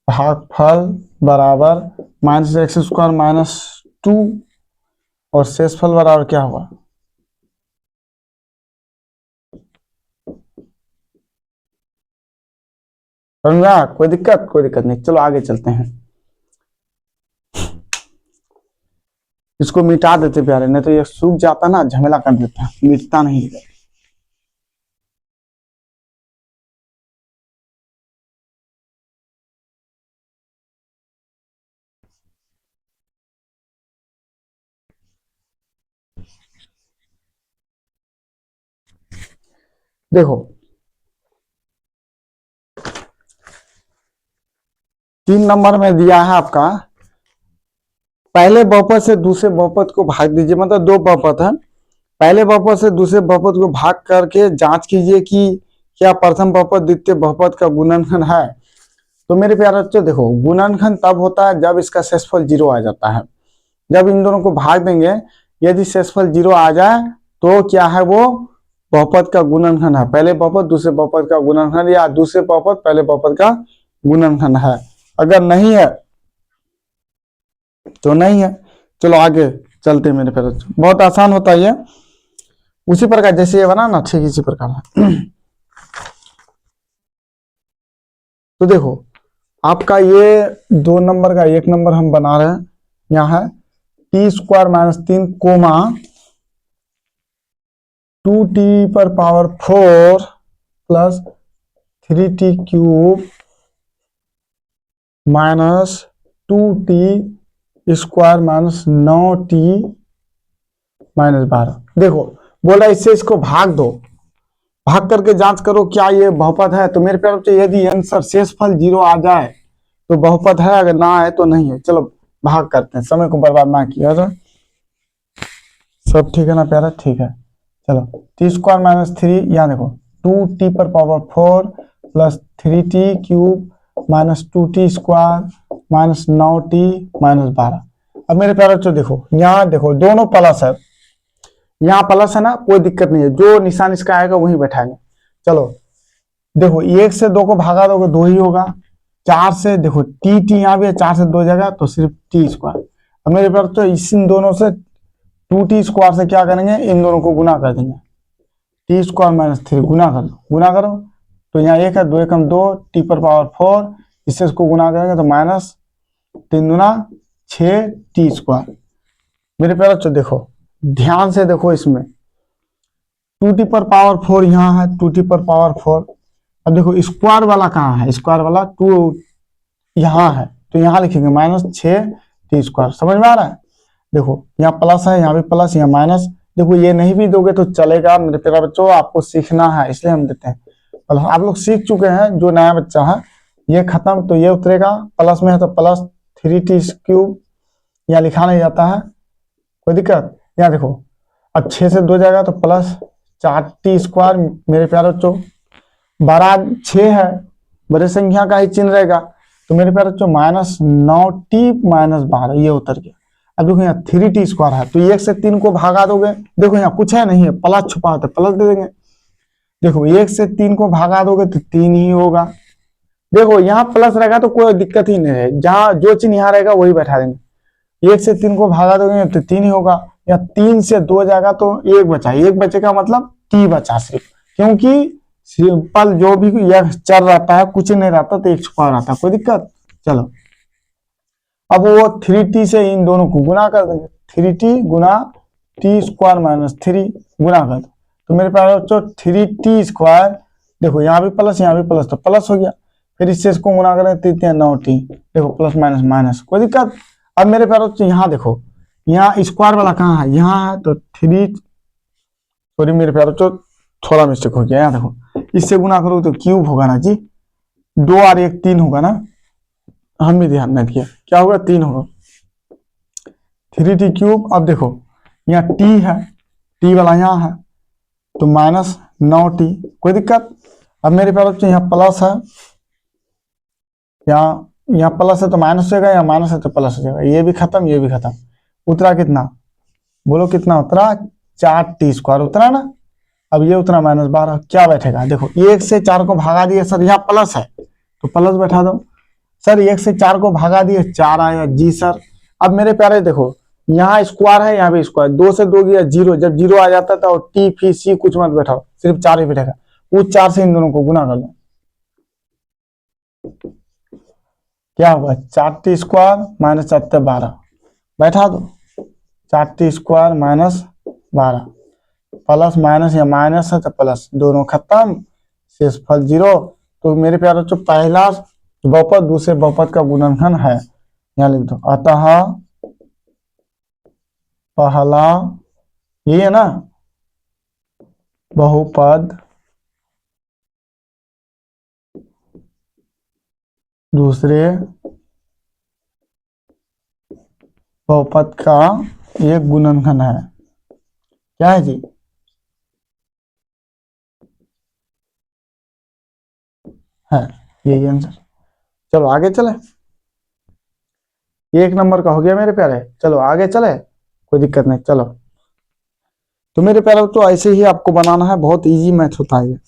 भागफल बराबर -x² -2 और शेषफल बराबर क्या होगा, समझा? कोई दिक्कत? कोई दिक्कत नहीं, चलो आगे चलते हैं। इसको मिटा देते प्यारे, नहीं तो ये सूख जाता ना, झमेला कर देता, मिटता नहीं है। देखो 3 नंबर में दिया है आपका, पहले बहुपद से दूसरे बहुपद को भाग दीजिए, मतलब 2 बहुपद है, पहले बहुपद से दूसरे बहुपद को भाग करके जांच कीजिए कि क्या प्रथम बहुपद द्वितीय बहुपद का गुणनखंड है। तो मेरे प्यारे बच्चों देखो, गुणनखंड तब होता है जब इसका शेषफल 0 आ जाता है। जब इन दोनों को भाग देंगे, यदि शेषफल 0 आ जाए तो क्या है, वो बहुपद का गुणनखंड है। पहले बहुपद दूसरे बहुपद का गुणनखंड, या दूसरे बहुपद पहले बहुपद का गुणनखंड है। अगर नहीं है तो नहीं है। चलो आगे चलते हैं मेरे प्यारे बच्चों, बहुत आसान होता है ये, उसी प्रकार जैसे ये बना ना, ठीक इसी प्रकार है। तो देखो आपका ये 2 नंबर का 1 नंबर हम बना रहे हैं, यहाँ है t² - 3 comma 2t⁴ plus 3t³ minus 2t² minus 9t minus 12। देखो बोला इससे इसको भाग दो, भाग करके जांच करो क्या ये बहुपद है। तो मेरे प्यारे बच्चों यदि आंसर शेषफल 0 आ जाए तो बहुपद है, अगर ना आए तो नहीं है। चलो भाग करते हैं, समय को बर्बाद ना किया जाए। सब ठीक है ना प्यारा? ठीक है। चलो t² - 3, यहाँ देखो 2t⁴ plus 3t³ minus 2t² minus 9t minus 12। अब मेरे प्यारे बच्चों देखो, यहाँ देखो दोनों प्लस है, यहाँ प्लस है ना, कोई दिक्कत नहीं है, जो निशान इसका आएगा वही बैठाएंगे। चलो देखो 1 से 2 को भागा दोगे 2 ही होगा, 4 से देखो टी यहाँ भी है, 4 से 2 जाएगा तो सिर्फ t²। अब मेरे पास तो इन दोनों से 2t² से क्या करेंगे, इन दोनों को गुना कर देंगे, t² - 3 गुना कर दो, गुना करो तो यहाँ 1 है, 2 एकम 2 t⁴, इससे इसको गुना करेंगे तो -3 दूना 6t²। मेरे प्यारे बच्चों देखो ध्यान से देखो, इसमें 2t⁴ यहाँ है, 2t⁴। अब देखो स्क्वायर वाला कहाँ है, स्क्वायर वाला 2 यहाँ है, तो यहाँ लिखेंगे -6t²। समझ में आ रहा है? देखो यहाँ प्लस है, यहाँ भी प्लस, यहाँ माइनस। देखो ये नहीं भी दोगे तो चलेगा मेरे प्यारे बच्चों, आपको सीखना है इसलिए हम देते हैं। आप लोग सीख चुके हैं, जो नया बच्चा है ये खत्म, तो ये उतरेगा, प्लस में है तो प्लस 3t³ यहाँ लिखा नहीं जाता है, कोई दिक्कत? यहाँ देखो अब 6 से 2 जाएगा तो प्लस 4t²। मेरे प्यारे बच्चों 12 6 है, बड़े संख्या का ही चिन्ह रहेगा। तो मेरे प्यारे बच्चों -9t-12 ये उतर गया। अब देखो यहाँ 3t² है, तो 1 से 3 को भागा दोगे, देखो यहाँ कुछ है नहीं है, प्लस छुपा होता है, प्लस दे देंगे। देखो 1 से 3 को भागा दोगे तो 3 ही होगा। देखो यहाँ प्लस रहेगा तो कोई दिक्कत ही नहीं है, जहां जो चिन्ह यहाँ रहेगा वही बैठा देंगे। 1 से 3 को भागा दोगे तो 3 ही होगा, या 3 से 2 जाएगा तो 1 बचा, 1 बचेगा मतलब t बचा सिर्फ, क्योंकि सिंपल जो भी यह चल रहता है कुछ नहीं रहता तो 1 छुपा रहता है, कोई दिक्कत। चलो अब वो 3t से इन दोनों को गुना कर देंगे, 3t गुना t² - 3 गुना कर दो, तो मेरे पास बच्चों 3t², देखो यहाँ भी प्लस यहाँ भी प्लस, तो प्लस हो गया। फिर इससे इसको गुना करें 3 - 9t, देखो प्लस माइनस माइनस, कोई दिक्कत। अब मेरे प्यारे बच्चों यहाँ देखो, यहाँ स्क्वायर वाला कहाँ है, यहाँ है, तो 3, सॉरी मेरे प्यारे बच्चों थोड़ा मिस्टेक हो गया, यहाँ देखो इससे गुना करो तो क्यूब होगा ना जी, 2 और 1 3 होगा ना, हम भी ध्यान नहीं दिया, क्या होगा 3 होगा, 3t³। अब देखो यहाँ t है, t वाला यहाँ है, तो -9t, कोई दिक्कत। अब मेरे प्यारे बच्चों यहाँ प्लस है, यहाँ प्लस है तो माइनस होगा, यहाँ माइनस है तो प्लस हो जाएगा, ये भी खत्म ये भी खत्म। उतरा कितना, बोलो कितना उतरा, 4t² उतरा ना। अब ये उतना -12, क्या बैठेगा, देखो 1 से 4 को भागा दिए सर, यहाँ प्लस है तो प्लस बैठा दो। सर 1 से 4 को भागा दिए 4 आया, जी सर। अब मेरे प्यारे देखो यहाँ स्क्वायर है, यहाँ भी स्क्वायर, 2 से 2 गया 0, जब 0 आ जाता था और टी फी सी कुछ मत बैठाओ, सिर्फ 4 ही बैठेगा। उस 4 से इन दोनों को गुना कर लो, क्या होगा 4t² - 4 12, बैठा दो 4t² - 12, प्लस माइनस या माइनस है तो प्लस, दोनों खत्म, शेषफल 0। तो मेरे प्यारे बच्चों पहला बहुपद दूसरे बहुपद का गुणनखंड है, यहाँ लिख दो। अतः पहला ये है ना बहुपद दूसरे बहुपद का एक गुणनखंड है, क्या है जी, है यही आंसर। चलो आगे चले, 1 नंबर का हो गया मेरे प्यारे, चलो आगे चले, कोई दिक्कत नहीं। चलो तो मेरे प्यारे तो ऐसे ही आपको बनाना है, बहुत इजी मैथ होता है ये,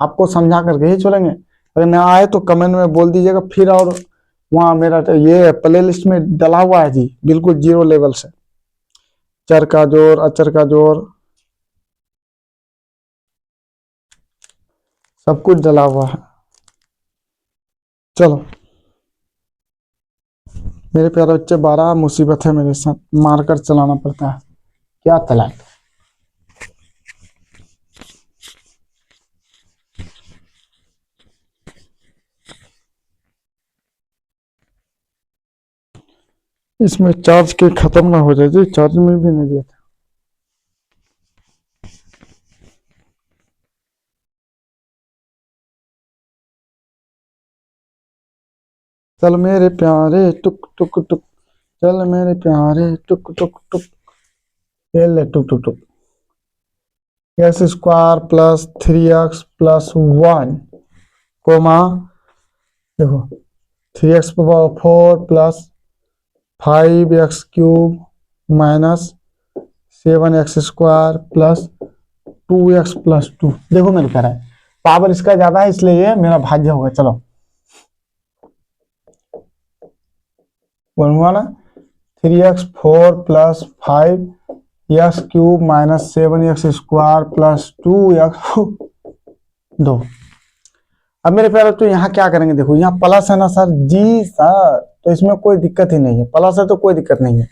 आपको समझा करके ही चलेंगे। अगर ना आए तो कमेंट में बोल दीजिएगा फिर, और वहाँ मेरा ये प्ले लिस्ट में डला हुआ है जी, बिल्कुल 0 लेवल से, चर का जोड़ अचर का जोड़ सब कुछ डला हुआ है। चलो मेरे प्यारे बच्चे, 12 मुसीबत है मेरे साथ, मारकर चलाना पड़ता है, क्या चला। इसमें चार्ज के खत्म ना हो जाए जी, चार्ज में भी नहीं दिया था। चल मेरे प्यारे टुक टुक टुक, चल मेरे प्यारे टुक टुक टुक, ले टुक टुक टुक, x² + 3x + 1 कोमा, देखो 3x⁴ + 5x³ - 7x² + 2x + 2, देखो मेरे कह रहा है पावर इसका ज्यादा है इसलिए ये मेरा भाज्य होगा। चलो हुआ ना, 3x⁴ + 5x³ - 7x² + 2x 2। अब मेरे प्यारे तो यहाँ क्या करेंगे, देखो यहाँ प्लस है ना सर, जी सर, तो इसमें कोई दिक्कत ही नहीं है, प्लस है तो कोई दिक्कत नहीं है,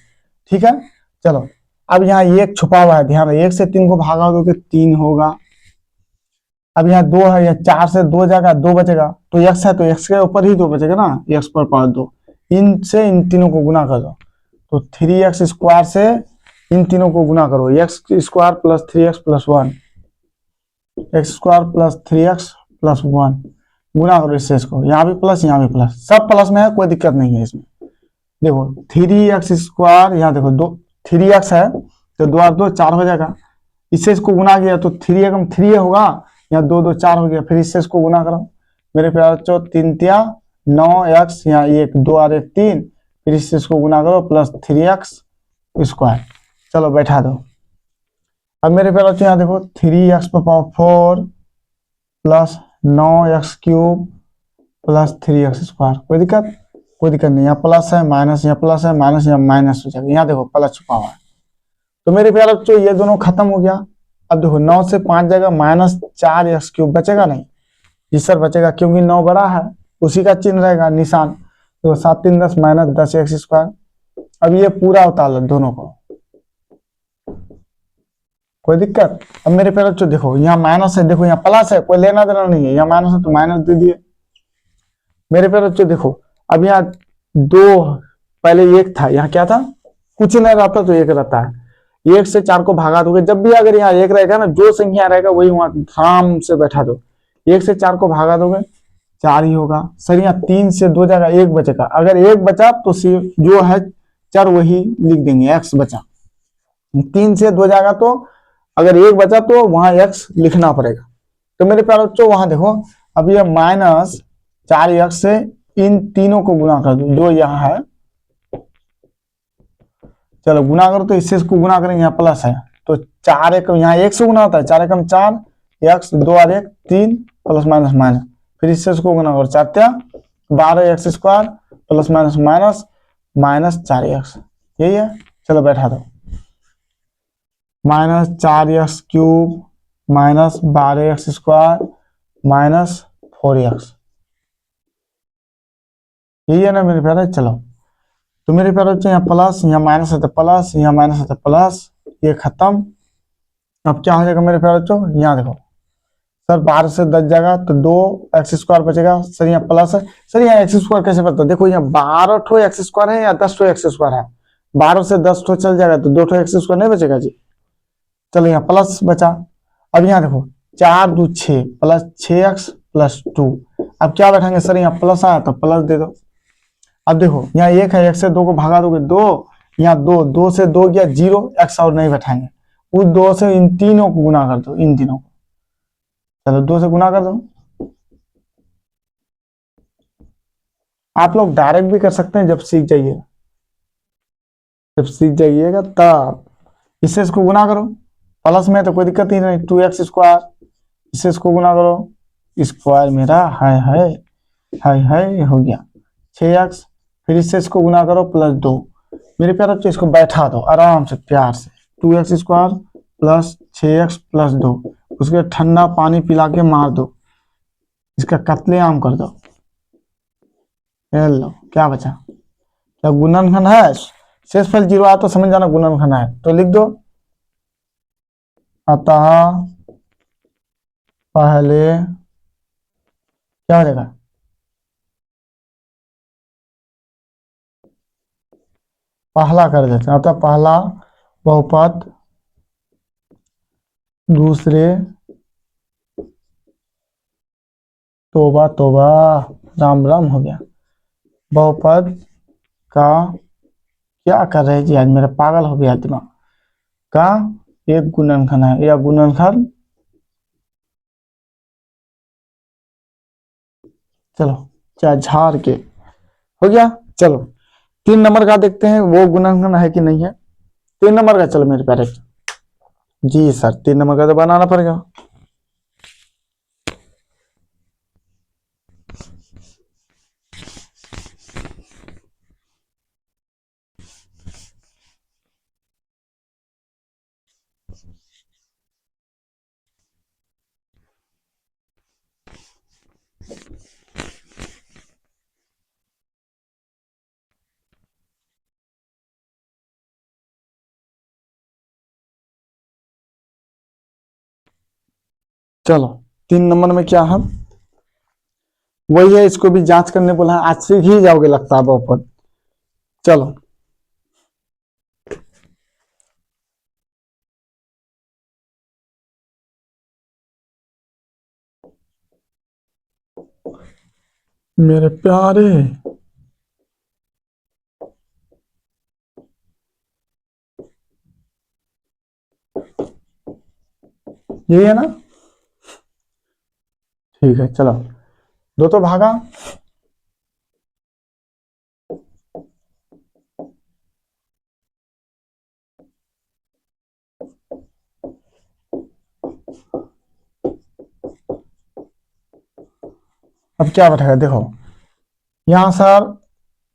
ठीक है। चलो अब यहाँ 1 छुपा हुआ है, ध्यान रहे, 1 से 3 को भागा दोगे 3 होगा। अब यहाँ 2 है, या 4 से 2 जाएगा 2 बचेगा, तो x है तो x के ऊपर ही 2 बचेगा ना, x पर पावर 2, इनसे इन तीनों को गुना कर दो, तो 3x² से इन तीनों को गुना करो, x² + 3x + 1, x² + 3x + 1 गुना करो इससे इसको, यहाँ भी प्लस यहाँ भी प्लस, सब प्लस में है, कोई दिक्कत नहीं है इसमें। देखो 3x², यहाँ देखो 2 3x है तो 2 और 2 4 हो जाएगा, इससे इसको गुना किया तो 3 एकम 3 होगा, यहाँ 2 2 4 हो गया, फिर इससे इसको गुना करो मेरे प्यारे बच्चों 3×9 x, यहाँ 1 2 और 1 3, फिर इससे इसको गुना करो प्लस 3x स्क्वायर। चलो बैठा दो। अब मेरे प्यारे बच्चों यहाँ देखो 3x⁴ plus 9x³ plus 3x square. कोई दिक्कत? कोई दिक्कत नहीं। यहाँ प्लस है माइनस, यहाँ प्लस है माइनस, यहाँ माइनस हो जाएगा। यहाँ देखो प्लस छुपा हुआ है। तो मेरे प्यारे बच्चों ये दोनों खत्म हो गया। अब देखो 9 से 5 जाएगा, -4x³ बचेगा नहीं? जी सर बचेगा, क्योंकि 9 बड़ा है, उसी का चिन्ह रहेगा निशान। तो 7 3 10 -10x²। अब ये पूरा उतार लो दोनों को। कोई दिक्कत? अब मेरे प्यारे बच्चों देखो यहाँ माइनस है, देखो यहाँ प्लस है, कोई लेना देना नहीं है। यहाँ माइनस है तो माइनस दे दिए। मेरे प्यारे बच्चों देखो अब यहाँ 2 पहले 1 था, यहाँ क्या था? कुछ नहीं रहता तो 1 रहता है। 1 से 4 को भागा दोगे, जब भी अगर यहाँ 1 रहेगा ना, जो संख्या रहेगा वही वहां आराम से बैठा दो। 1 से 4 को भागा दोगे 4 ही होगा। सर यहाँ 3 से 2 जाएगा, 1 बचेगा। अगर 1 बचा तो जो है चर वही लिख देंगे, x बचा। 3 से 2 जाएगा तो अगर 1 बचा तो वहां x लिखना पड़ेगा। तो मेरे प्यारे बच्चों वहां देखो अब ये -4x से इन तीनों को गुना कर दो, 2 यहाँ है। चलो गुना करो तो इससे इसको गुना करेंगे, यहाँ प्लस है तो 4 1 यहाँ 1 से गुना होता है, 4 1 4 x 2 और 1 3 प्लस माइनस माइनस, फिर इससे इसको गुना करो 4 12x² plus minus minus -4x। यही है। चलो बैठा दो। -4x³ -12x² -4x। यही है ना मेरे प्यारे? चलो तो मेरे प्यारे बच्चे यहाँ प्लस, यहाँ माइनस है तो प्लस, यहाँ माइनस है तो प्लस, ये खत्म। अब क्या हो जाएगा मेरे प्यारे बच्चों? यहाँ देखो सर 12 से 10 जाएगा तो 2x² बचेगा। सर यहाँ प्लस है। सर यहाँ x² कैसे पता? देखो यहाँ 12 ठो x² है या 10 ठो x² है। 12 से 10 ठो चल जाएगा तो 2 ठो x² नहीं बचेगा जी। चलो यहाँ प्लस बचा। अब यहाँ देखो 4 2 6 प्लस 6x प्लस 2। अब क्या बैठाएंगे? सर यहाँ प्लस आया तो प्लस दे दो। अब देखो यहाँ 1 है, 1 से 2 को भागा दोगे 2, यहाँ 2 2 से 2 गया 0, x और नहीं बैठाएंगे। उस 2 से इन तीनों को गुना कर दो, इन तीनों को। चलो 2 से गुना कर दो। आप लोग डायरेक्ट भी कर सकते हैं जब सीख जाइएगा, जब सीख जाइएगा तब। इससे इसको गुना करो, प्लस में तो कोई दिक्कत ही नहीं, 2x²। इससे इसको गुना करो, स्क्वायर मेरा हाय हाय हाय हाय हो गया 6x। फिर इससे इसको गुना करो प्लस 2। मेरे प्यारे बच्चों इसको बैठा दो आराम से प्यार से। 2x² प्लस 6x प्लस 2, उसके ठंडा पानी पिला के मार दो, इसका कत्लेआम कर दो। लो क्या बचा? क्या गुणनखंड है? शेषफल 0 आया तो समझ जाना गुणनखंड है, तो लिख दो अतः पहले क्या हो जाएगा? पहला कर देते हैं, अतः पहला बहुपद दूसरे, तोबा तोबा राम राम हो गया, बहुपद का क्या कर रहे जी? आज मेरा पागल हो गया दिमाग का एक गुणनखंड है, या गुणनखंड। चलो चाहे झाड़ के हो गया। चलो 3 नंबर का देखते हैं वो गुणनखंड है कि नहीं है। 3 नंबर का चलो मेरे प्यारे जी सर 3 नंबर का तो बनाना पड़ेगा। चलो 3 नंबर में क्या है? वही है, इसको भी जांच करने बोला है, आज सीख ही जाओगे लगता है बहुपद। चलो मेरे प्यारे यही है ना? ठीक है चलो दो तो भागा, अब क्या बैठेगा देखो, यहाँ सर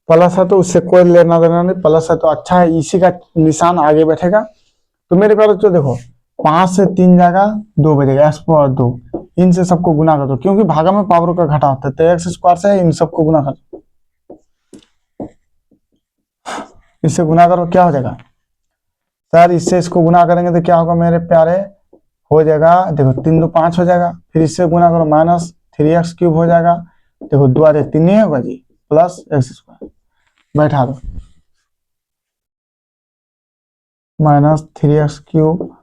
प्लस है तो उससे कोई लेना देना नहीं, प्लस है तो अच्छा है, इसी का निशान आगे बैठेगा। तो मेरे पास तो देखो 5 से 3 जाएगा 2 बचेगा, एक्स पावर 2, इनसे सबको गुना कर दो क्योंकि भागा में पावर का घटा होता है, तो एक्स स्क्वायर से इन सबको गुना कर दो, इससे गुना करो क्या हो जाएगा सर, इससे इसको गुना करेंगे तो क्या होगा मेरे प्यारे, हो जाएगा देखो 3 2 5 हो जाएगा, फिर इससे गुना करो माइनस 3x क्यूब हो जाएगा, देखो 2 आ 3 नहीं होगा जी, प्लस एक्स स्क्वायर बैठा दो, minus 3x cube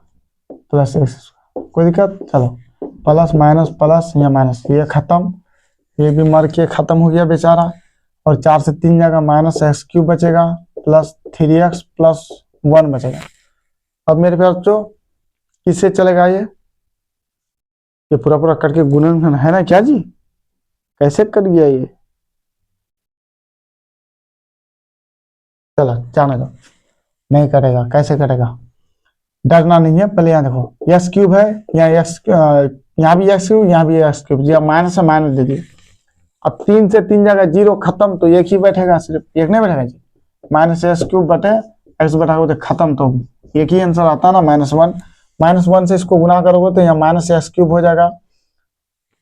plus x square, कोई दिक्कत, चलो प्लस माइनस प्लस या माइनस, ये खत्म, ये भी मर के खत्म हो गया बेचारा, और 4 से 3 जाएगा माइनस एक्स क्यूब बचेगा, प्लस 3x प्लस 1 बचेगा। अब मेरे पास जो किससे चलेगा ये पूरा पूरा करके गुणनखंड है ना क्या जी, कैसे कर गया ये, चलो जाने दो, नहीं करेगा, कैसे करेगा, डरना नहीं है, पहले यहाँ देखो एक्स क्यूब है, यहाँ एक्स, यहाँ भी एक्स क्यूब, यहाँ भी एक्स क्यूब, जी माइनस है माइनस दीजिए, अब 3 से 3 जाएगा जीरो, खत्म, तो एक ही बैठेगा, सिर्फ एक नहीं बैठेगा जी, माइनस एक्स क्यूब बटे एक्स बटा तो खत्म, तो एक ही आंसर आता है ना -1, -1 से इसको गुना करोगे तो यहाँ माइनस एक्स क्यूब हो जाएगा,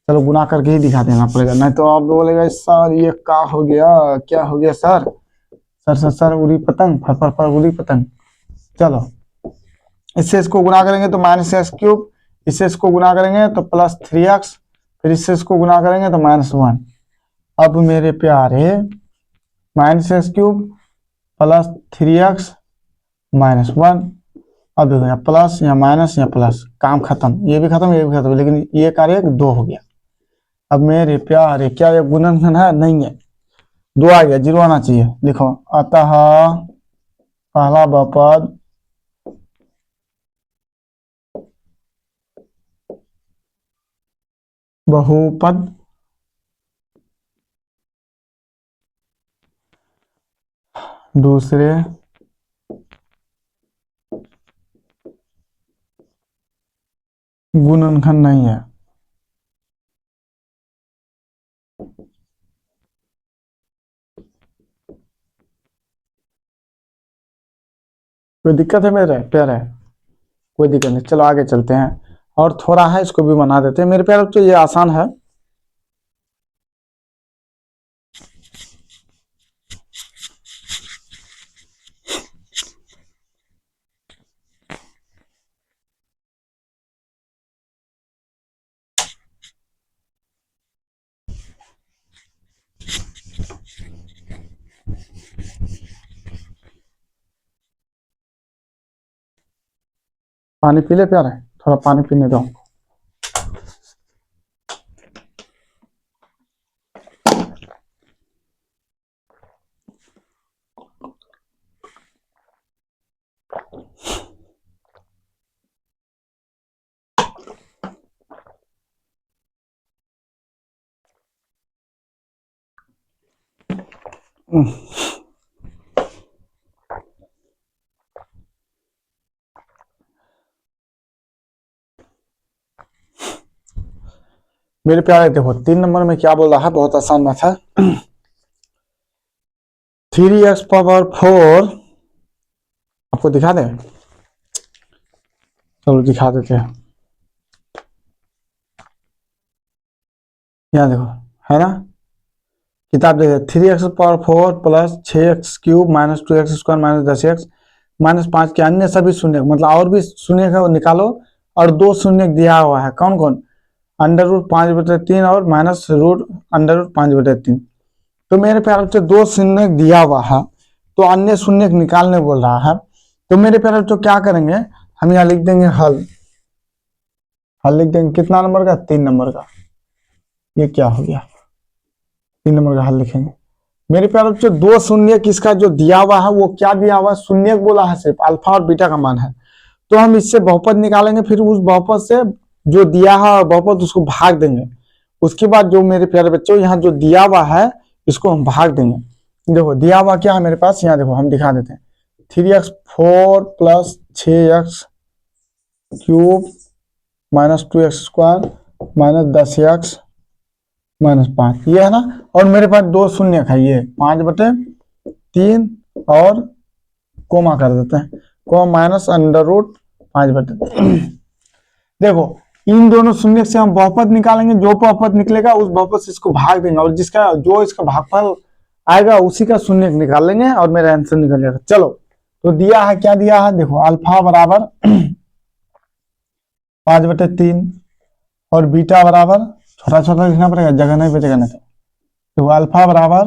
चलो गुना करके ही दिखा देना पड़ेगा, नहीं तो आप बोलेगा सर ये क्या हो गया, क्या हो गया सर, सर सर सर उड़ी पतंग, फर फर फर उड़ी पतंग, चलो इससे इसको गुना करेंगे तो माइनस एक्स क्यूब, इससे इसको गुना करेंगे तो प्लस 3x, फिर इससे इसको गुना करेंगे तो -1, अब मेरे प्यारे minus x cube plus 3x -1, अब देखो यहाँ प्लस या माइनस या प्लस, काम खत्म, ये भी खत्म ये भी खत्म, लेकिन ये कार्य 2 हो गया। अब मेरे प्यारे क्या ये गुणनखंड है, नहीं है, 2 आ गया, 0 आना चाहिए, लिखो अतः पहला बहुपद बहुपद दूसरे गुणनखंड नहीं है, कोई दिक्कत है मेरे प्यारे, कोई दिक्कत नहीं, चलो आगे चलते हैं, और थोड़ा है इसको भी बना देते हैं मेरे प्यारे, तो ये आसान है, पानी पी ले प्यारे, थोड़ा पानी पीने दो, मेरे प्यारे देखो 3 नंबर में क्या बोल रहा है, बहुत आसान मैथ है, 3x पावर 4, आपको दिखा दें, चलो दिखा देते हैं, यहाँ देखो है ना, किताब देखिए 3x power 4 plus 6x cube minus 2x square minus 10x minus 5 के अन्य सभी शून्य, मतलब और भी शून्य का निकालो, और 2 शून्य दिया हुआ है, कौन कौन, √5/3 और -√5/3, तो मेरे प्यारे बच्चों 2 शून्य दिया हुआ है, तो अन्य शून्य निकालने बोल रहा है, तो मेरे प्यारे बच्चों क्या करेंगे, हम यहाँ लिख देंगे हल, हल लिख देंगे कितना नंबर का, 3 नंबर का, ये क्या हो गया, 3 नंबर का हल लिखेंगे, मेरे प्यारे बच्चों 2 शून्य किसका जो दिया हुआ है, वो क्या दिया हुआ है, शून्य बोला है, सिर्फ अल्फा और बीटा का मान है, तो हम इससे बहुपद निकालेंगे, फिर उस बहुपद से जो दिया है बहुपद उसको भाग देंगे, उसके बाद जो मेरे प्यारे बच्चों यहाँ जो दिया हुआ है इसको हम भाग देंगे। देखो दिया हुआ क्या है मेरे पास, यहाँ देखो हम दिखा देते हैं 3x 4 plus 6x cube minus 2x square minus 10x minus 5, ये है ना। और मेरे पास दो शून्य है, ये 5/3 और कोमा कर देते हैं, कोमा माइनस अंडर रूट 5/3। देखो इन दोनों शून्य से हम बहुपद निकालेंगे, जो बहुपद निकलेगा उस बहुपद से इसको भाग देंगे और जिसका जो इसका भागफल आएगा उसी का शून्य निकाल लेंगे और मेरा आंसर निकल जाएगा। चलो तो दिया है, क्या दिया है देखो, अल्फा बराबर 5/3 और बीटा बराबर, छोटा छोटा लिखना पड़ेगा, जगह नहीं बचेगा नहीं तो अल्फा बराबर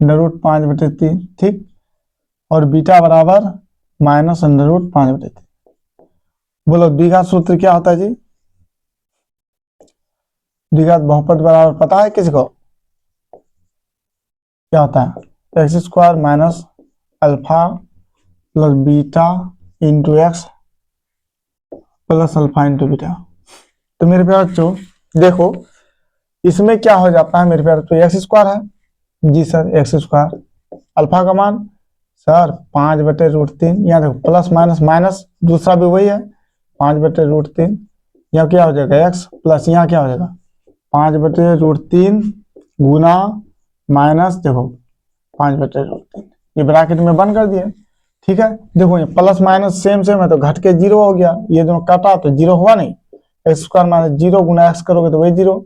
अंडर रूट 5/3, ठीक, और बीटा बराबर माइनस अंडर रूट 5/3। बोलो द्विघात सूत्र क्या होता है जी? द्विघात बहुपद बराबर पता है किसी को? क्या होता है? X square minus alpha plus beta into x plus alpha into beta. तो मेरे प्यारे बच्चों देखो इसमें क्या हो जाता है मेरे प्यारे बच्चों, एक्स स्क्वायर है जी सर, एक्स स्क्वायर, अल्फा का मान सर 5/√3, यहाँ देखो प्लस माइनस माइनस दूसरा भी वही है 5/√3, यहाँ क्या हो जाएगा एक्स प्लस यहाँ क्या हो जाएगा 5/√3 गुना माइनस देखो 5/√3, ये ब्रैकेट में बंद कर दिया, ठीक है। देखो ये प्लस माइनस सेम सेम है तो घट के 0 हो गया, ये दोनों काटा तो 0 हुआ नहीं, एक्स स्क्वायर माइनस 0 गुना एक्स करोगे तो वही 0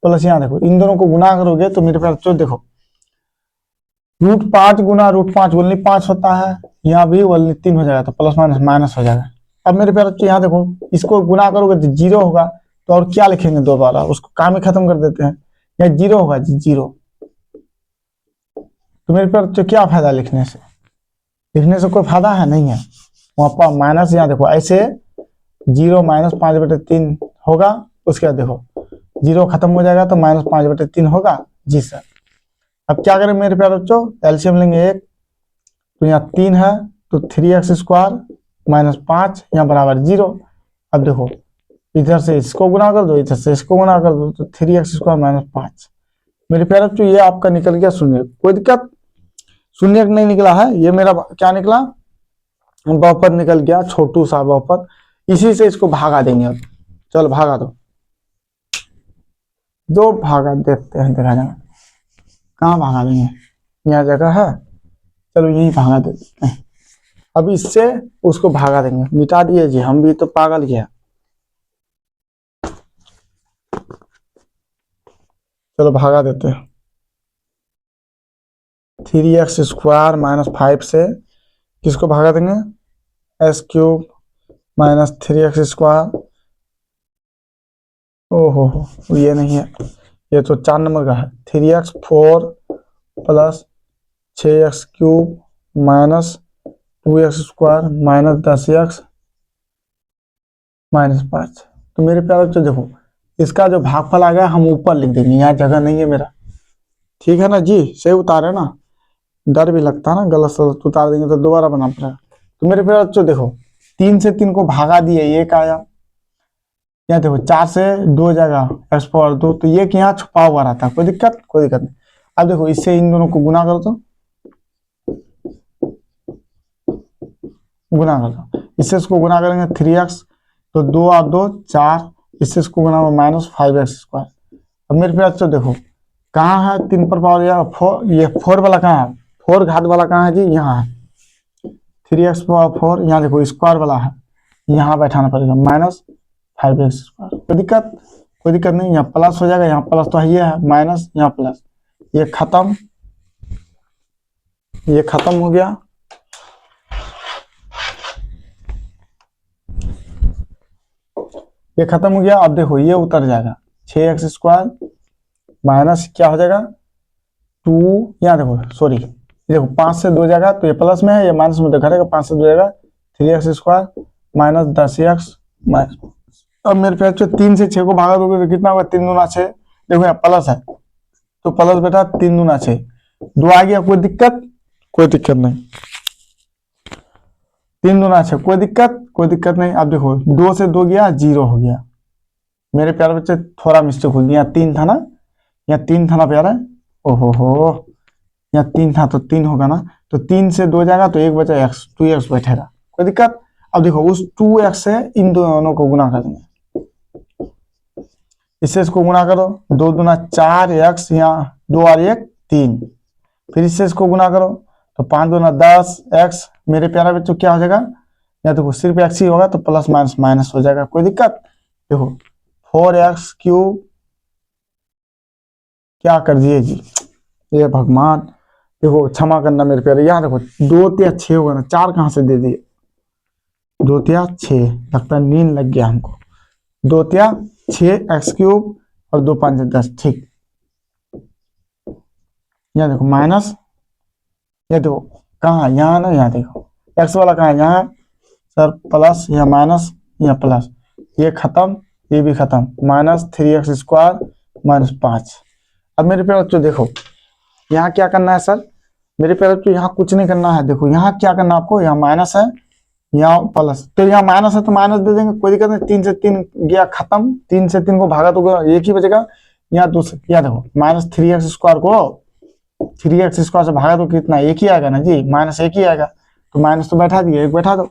प्लस यहाँ देखो इन दोनों को गुना करोगे तो मेरे पास देखो √5 गुना √5 वल्ली 5 होता है, यहाँ भी वल्ली 3 हो जाएगा तो प्लस माइनस माइनस हो जाएगा। अब मेरे प्यारे बच्चों यहाँ देखो इसको गुना करोगे तो 0 होगा, तो और क्या लिखेंगे दोबारा, उसको काम ही खत्म कर देते हैं, यहाँ 0 होगा जी 0। तो मेरे प्यारे बच्चों क्या फायदा लिखने से, लिखने से कोई फायदा है नहीं है, वहां पर माइनस, यहाँ देखो ऐसे 0 माइनस 5/3 होगा, उसके बाद देखो 0 खत्म हो जाएगा तो माइनस 5/3 होगा जी सर। अब क्या करें मेरे प्यारे बच्चों, एलसीएम लेंगे 1, तो यहाँ 3 है तो 3x स्क्वायर माइनस 5 यहाँ बराबर 0। अब देखो इधर से इसको गुना कर दो, इधर से इसको गुना कर दो तो 3x स्क्वायर माइनस 5। मेरे प्यारे बच्चों ये आपका निकल गया शून्य, कोई दिक्कत, शून्य नहीं निकला है, ये मेरा क्या निकला बहुपद निकल गया, छोटू सा बहुपद, इसी से इसको भागा देंगे। अब चलो भागा दो भागा देखते हैं, देखा जाएगा कहाँ भागा देंगे, यहाँ जगह है, चलो यही भागा देते हैं। अब इससे उसको भागा देंगे, मिटा दिए जी, हम भी तो पागल गया। चलो भागा देते हैं, 3x स्क्वायर माइनस 5 से किसको भागा देंगे, s³ माइनस 3x स्क्वायर, ओहो ये नहीं है, ये तो 4 नंबर का है, 3x 4 plus 6x³ minus 2x square minus 10x minus 5। तो मेरे प्यारे बच्चों देखो इसका जो भागफल आ गया हम ऊपर लिख देंगे, यहाँ जगह नहीं है मेरा, ठीक है ना जी, सही उतारे ना, डर भी लगता है ना, गलत सलत उतार देंगे तो दोबारा बना पड़ेगा। तो मेरे प्यारे बच्चों देखो 3 से 3 को भागा दिए, ये क्या आया, यहाँ देखो 4 से 2 जाएगा x⁴2, तो ये यहाँ छुपा हुआ रहता है, कोई दिक्कत नहीं। अब देखो इससे इन दोनों को गुना कर दो, इससे इसको गुना करेंगे 3x, तो 2 और 2 4, इससे इसको गुना माइनस 5x स्क्वायर। अब मेरे प्यारे बच्चों देखो कहाँ है 3 पर पावर या 4, ये 4 वाला कहाँ है, 4 घात वाला कहाँ है जी, यहाँ है 3x⁴, यहाँ देखो स्क्वायर वाला है, यहाँ बैठाना पड़ेगा माइनस 5x स्क्वायर, कोई दिक्कत नहीं, यहाँ प्लस हो जाएगा, यहाँ प्लस तो ये है माइनस, यहाँ प्लस, ये खत्म हो गया। ये खत्म हो गया, अब देखो ये उतर जाएगा 6x स्क्वायर माइनस क्या हो जाएगा 2, यहाँ देखो सॉरी देखो 5 से 2 जाएगा तो ये प्लस में है, ये माइनस में तो घटेगा, 5 से 2 जाएगा 3x square minus 10x minus. अब मेरे पास 3 से 6 को भागा दोगे तो कितना होगा, 3 दूना 6, देखो यहाँ प्लस है तो प्लस बेटा 3 दूना 6, 2 आ गया, कोई दिक्कत नहीं, 3 दूना 6 कोई दिक्कत नहीं। अब देखो 2 से 2 गया 0 हो गया, मेरे प्यारे बच्चे थोड़ा मिस्टेक हो गया, यहाँ 3 था ना, यहाँ 3 था ना प्यारा, ओहो हो, यहाँ 3 था तो 3 होगा ना, तो 3 से 2 जाएगा तो 1 बचा एक्स, 2x बैठेगा, कोई दिक्कत। अब देखो उस 2x से इन दोनों को गुना कर देंगे, इससे इसको गुना करो, 2 दूना 4x, यहाँ 2 और 1 3, फिर इससे इसको गुना करो तो 5 दूना 10x। मेरे प्यारे बच्चों क्या हो जाएगा, या देखो सिर्फ x ही होगा तो प्लस माइनस माइनस हो जाएगा, कोई दिक्कत। देखो 4x क्यूब क्या कर दिए जी, ये भगवान, देखो क्षमा करना मेरे प्यारे, यहाँ देखो 2 तिया 6 होगा ना, 4 कहाँ से दे दिए, 2 तिया 6, लगता है नींद लग गया हमको, 2 तिया 6 एक्स क्यूब और 2 5 10, ठीक। यहाँ देखो माइनस, ये देखो कहाँ, यहाँ ना, यहाँ देखो एक्स वाला कहाँ है, यहाँ सर प्लस, या माइनस या प्लस, ये खत्म, ये भी खत्म, -3x² -5। अब मेरे प्यारे बच्चों देखो यहाँ क्या करना है सर, मेरे प्यारे बच्चों यहाँ कुछ नहीं करना है, देखो यहाँ क्या करना है आपको, यहाँ माइनस है, यहाँ प्लस, तो यहाँ माइनस है तो माइनस दे देंगे, कोई दिक्कत नहीं, 3 से 3 गया खत्म, 3 से 3 को भागा तो एक ही बचेगा, यहाँ दूसरा, यहाँ देखो -3x² को 3x² से भागा तो कितना, एक ही आएगा ना जी, माइनस एक ही आएगा, तो माइनस तो बैठा दिए, एक बैठा दो।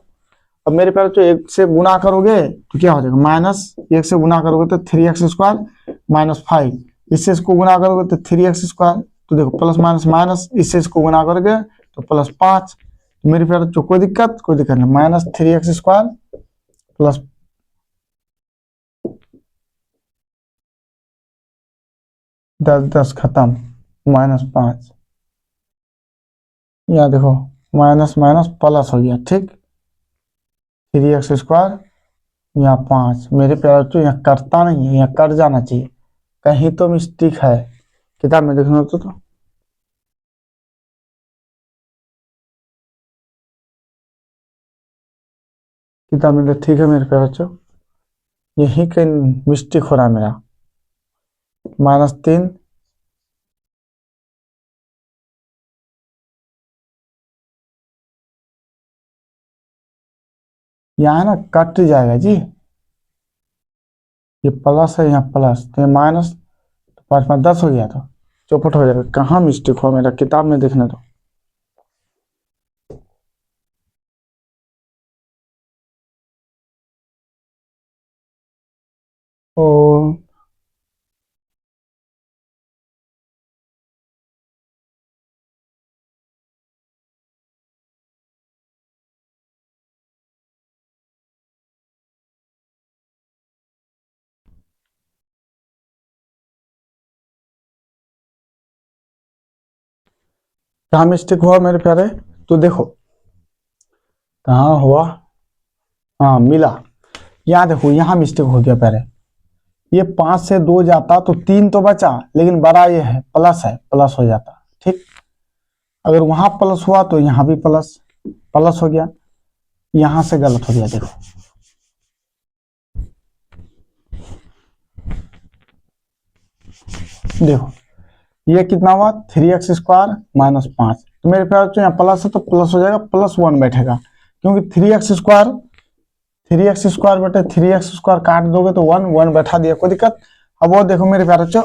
अब मेरे प्यारे बच्चों 1 से गुना करोगे तो क्या हो जाएगा, -1 से गुना करोगे तो 3x² -5, इससे इसको गुना करोगे तो 3x², तो देखो प्लस माइनस माइनस, इससे इसको गुना करोगे तो +5। तो मेरे प्यारे बच्चों कोई दिक्कत नहीं, -3x² प्लस 10 10 खत्म, -5, यहाँ देखो माइनस माइनस प्लस हो गया, ठीक, 3x², यहाँ 5। मेरे प्यारे बच्चों यहाँ करता नहीं है, यहाँ कट जाना चाहिए, कहीं तो मिस्टेक है, किताब में देखना होता तो किताब में ठीक है मेरे प्यारे बच्चों, यही कहीं मिस्टेक हो रहा है मेरा, -3, यहाँ है ना कट जाएगा जी, ये प्लस है, यहाँ प्लस, तो ये माइनस, तो 5 5 10 हो गया, तो चौपट हो जाएगा, कहाँ मिस्टेक हुआ मेरा, किताब में देखने दो। ओ कहाँ मिस्टेक हुआ मेरे प्यारे, तो देखो कहाँ हुआ, हाँ मिला, यहाँ देखो यहाँ मिस्टेक हो गया प्यारे, ये 5 से 2 जाता तो 3 तो बचा, लेकिन बड़ा ये है, प्लस हो जाता, ठीक। अगर वहां प्लस हुआ तो यहाँ भी प्लस प्लस हो गया, यहां से गलत हो गया, देखो देखो ये कितना हुआ, 3x² -5, तो मेरे पास तो यहाँ प्लस है तो प्लस हो जाएगा, +1 बैठेगा, क्योंकि 3x² बटे 3x² काट दोगे तो 1 1 बैठा दिया, कोई दिक्कत। अब वो देखो मेरे प्यारे बच्चों,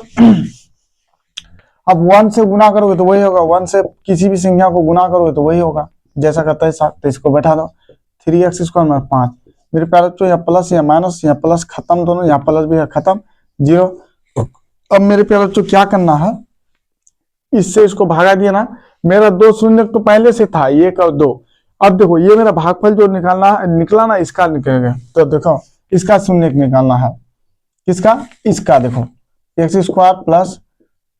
अब 1 से गुना करोगे तो वही होगा, 1 से किसी भी संख्या को गुना करोगे तो वही होगा, जैसा करता है साथ, तो इसको बैठा दो, 3x² में 5। मेरे प्यारे बच्चों यहाँ प्लस या माइनस, यहाँ प्लस खत्म, दोनों यहाँ प्लस भी है खत्म, 0। अब मेरे प्यारे बच्चों क्या करना है, इससे इसको भागा दिया ना, मेरा 2 शून्य तो पहले से था, 1 और 2। अब देखो ये मेरा भागफल जो निकला ना, इसका निकलेगा, तो देखो इसका शून्य निकालना है, किसका, इसका, देखो x² प्लस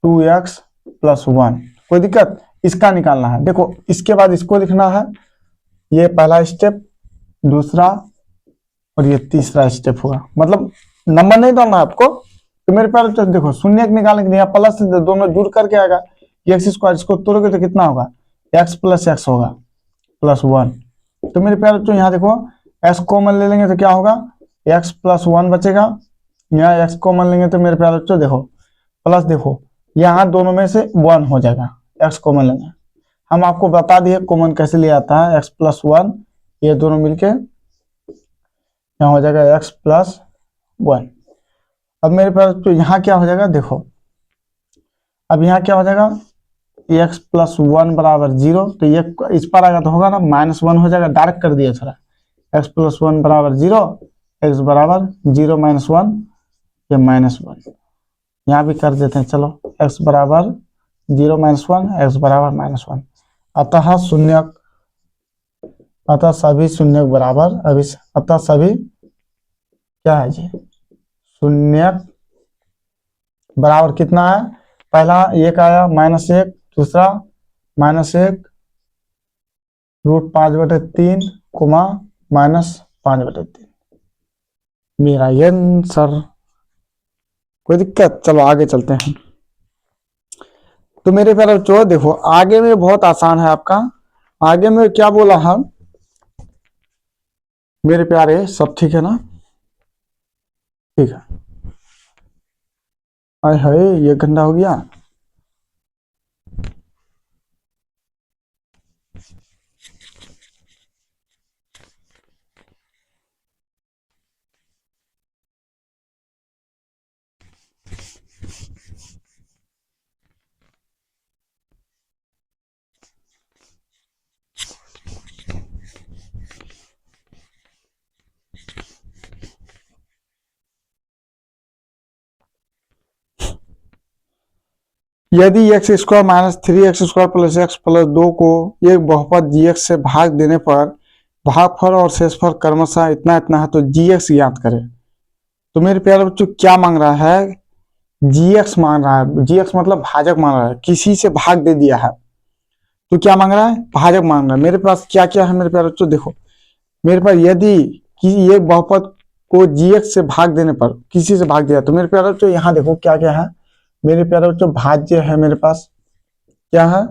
2x प्लस 1, कोई दिक्कत, इसका निकालना है। देखो इसके बाद इसको लिखना है, ये पहला स्टेप, दूसरा और ये तीसरा स्टेप होगा, मतलब नंबर नहीं डालना है आपको। तो मेरे पास देखो शून्य निकालने के लिए प्लस से दोनों जुड़ करके आएगा, x², इसको तोड़ोगे तो कितना होगा, x + x होगा +1। तो मेरे प्यारे बच्चों यहाँ देखो x कॉमन ले लेंगे तो क्या होगा, x + 1 बचेगा, यहाँ x कॉमन लेंगे तो मेरे प्यारे बच्चों देखो प्लस, देखो यहाँ दोनों में से 1 हो जाएगा, x कॉमन लेंगे, हम आपको बता दिए कॉमन कैसे लिया आता है, x + 1, ये दोनों मिलके यहाँ हो जाएगा x + 1। अब मेरे पास तो यहाँ क्या हो जाएगा देखो, अब यहाँ क्या हो जाएगा, x प्लस वन बराबर जीरो, तो ये इस पर आएगा तो होगा ना -1 हो जाएगा, डायरेक्ट कर दिया थोड़ा। x प्लस वन बराबर जीरो, एक्स बराबर जीरो माइनस वन, या -1 यहाँ भी कर देते हैं। चलो x बराबर जीरो माइनस वन, एक्स बराबर -1, अतः शून्य, अतः सभी शून्य बराबर, अतः सभी क्या है जी, शून्य बराबर कितना है, पहला एक आया -1, दूसरा -1 √5/3 कोमा -5/3, मेरा ये आंसर। कोई दिक्कत, चलो आगे चलते हैं। तो मेरे प्यारे बच्चों देखो आगे में बहुत आसान है आपका, आगे में क्या बोला हम, मेरे प्यारे सब ठीक है ना, ठीक है। आय हाय ये गंदा हो गया। यदि x square -3x² plus x plus 2 को एक बहुपद gx से भाग देने पर भागफल और शेषफल क्रमशः इतना इतना है तो gx ज्ञात करें। तो मेरे प्यारे बच्चों क्या मांग रहा है, gx मांग रहा है, gx मतलब भाजक मांग रहा है, किसी से भाग दे दिया है तो क्या मांग रहा है, भाजक मांग रहा है। मेरे पास क्या क्या है मेरे प्यारे बच्चों देखो, मेरे पास यदि कि एक बहुपद को gx से भाग देने पर किसी से भाग दिया, तो मेरे प्यारे बच्चों यहाँ देखो क्या क्या है, मेरे प्यारे बच्चों भाज्य है मेरे पास, क्या है,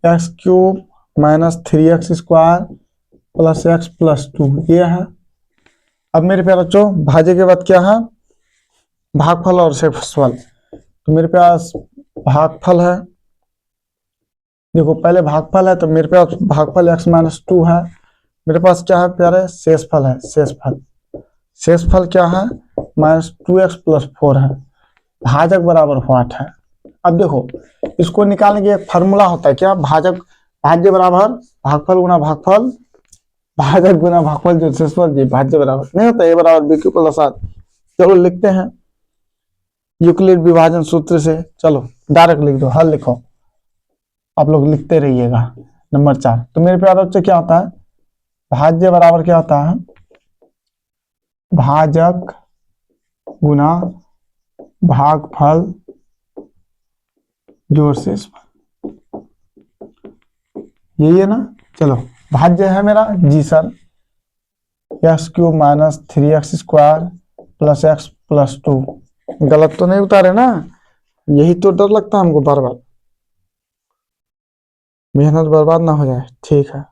x³ -3x² plus x plus 2 ये है। अब मेरे प्यारे बच्चों भाज्य के बाद क्या है, भागफल और शेषफल। तो मेरे पास भागफल है, देखो पहले भागफल है तो मेरे पास भागफल x-2 है, मेरे पास क्या है प्यारे, शेषफल है, शेषफल, शेषफल क्या है, -2x प्लस 4 है, भाजक बराबर व्हाट है। अब देखो इसको निकालने के एक फार्मूला होता है, क्या, भाजक, भाज्य बराबर भागफल गुना भागफल, भाजक गुना भागफल जो शेषफल जी भाज्य बराबर नहीं होता, a बराबर b³ + 7। चलो लिखते हैं यूक्लिड विभाजन सूत्र से, चलो डायरेक्ट लिख दो, हल लिखो, आप लोग लिखते रहिएगा। नंबर 4, तो मेरे प्यारे बच्चे क्या होता है, भाज्य बराबर क्या होता है, भाजक गुना भागफल जोड़ शेषफल, यही है ना। चलो भाज्य है मेरा जी sir, x³ -3x² plus x plus 2, गलत तो नहीं उतारे ना, यही तो डर लगता है हमको बार बार, मेहनत बर्बाद ना हो जाए। ठीक है,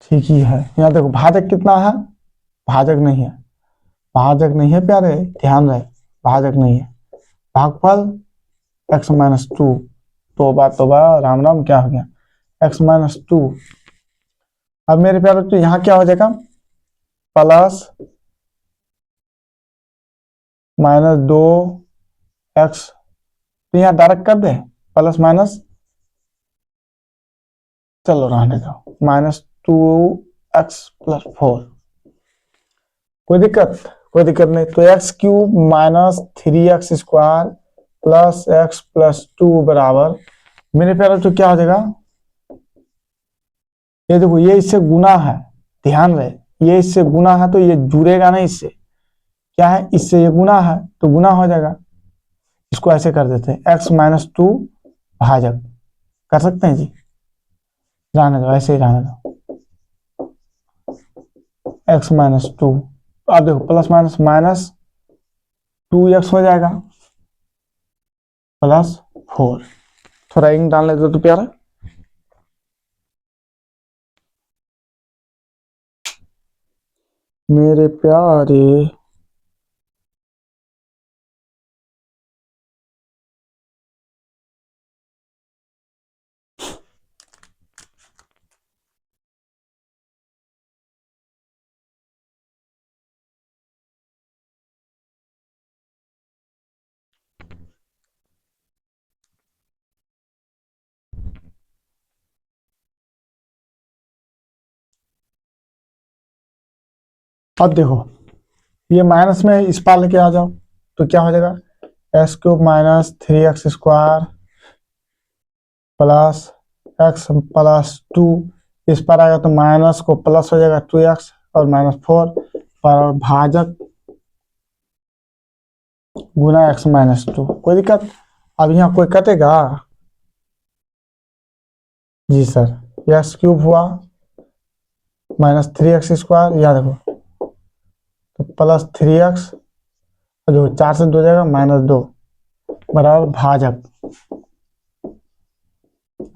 ठीक ही है। यहाँ देखो भाजक कितना है, भाजक नहीं है, भाजक नहीं है प्यारे, ध्यान रहे, भाजक नहीं है। भागफल x-2, तोबा तोबा राम राम, क्या हो गया, x-2। अब मेरे प्यारे तो यहाँ क्या हो जाएगा, प्लस -2x, तो यहाँ डायरेक्ट कर दे, प्लस माइनस, चलो रहने दो, -2x प्लस 4, कोई दिक्कत, कोई दिक्कत नहीं। तो x³ -3x² plus x plus 2 बराबर, मेरे प्यारे तो क्या हो जाएगा, ये देखो ये इससे गुना है, ध्यान रहे, ये इससे गुना है तो ये जुड़ेगा नहीं इससे, क्या है, इससे ये गुना है तो गुना हो जाएगा, इसको ऐसे कर देते हैं x-2 भाजक, कर सकते हैं जी, रहने दो ऐसे ही रहने दो, x-2, अब देखो प्लस माइनस -2x हो जाएगा प्लस 4, थोड़ा इंक डाल लेते तो प्यारा, मेरे प्यारे अब देखो ये माइनस में इस पार लेके आ जाओ तो क्या हो जाएगा, x cube minus 3x² plus x plus 2, इस पर आएगा तो माइनस को प्लस हो जाएगा 2x और -4 पर भाजक गुना x-2। कोई दिक्कत? अब यहाँ कोई कटेगा? जी सर, एक्स क्यूब हुआ माइनस 3x², याद रखो तो प्लस 3x, जो 4 से 2 जाएगा -2 बराबर भाजक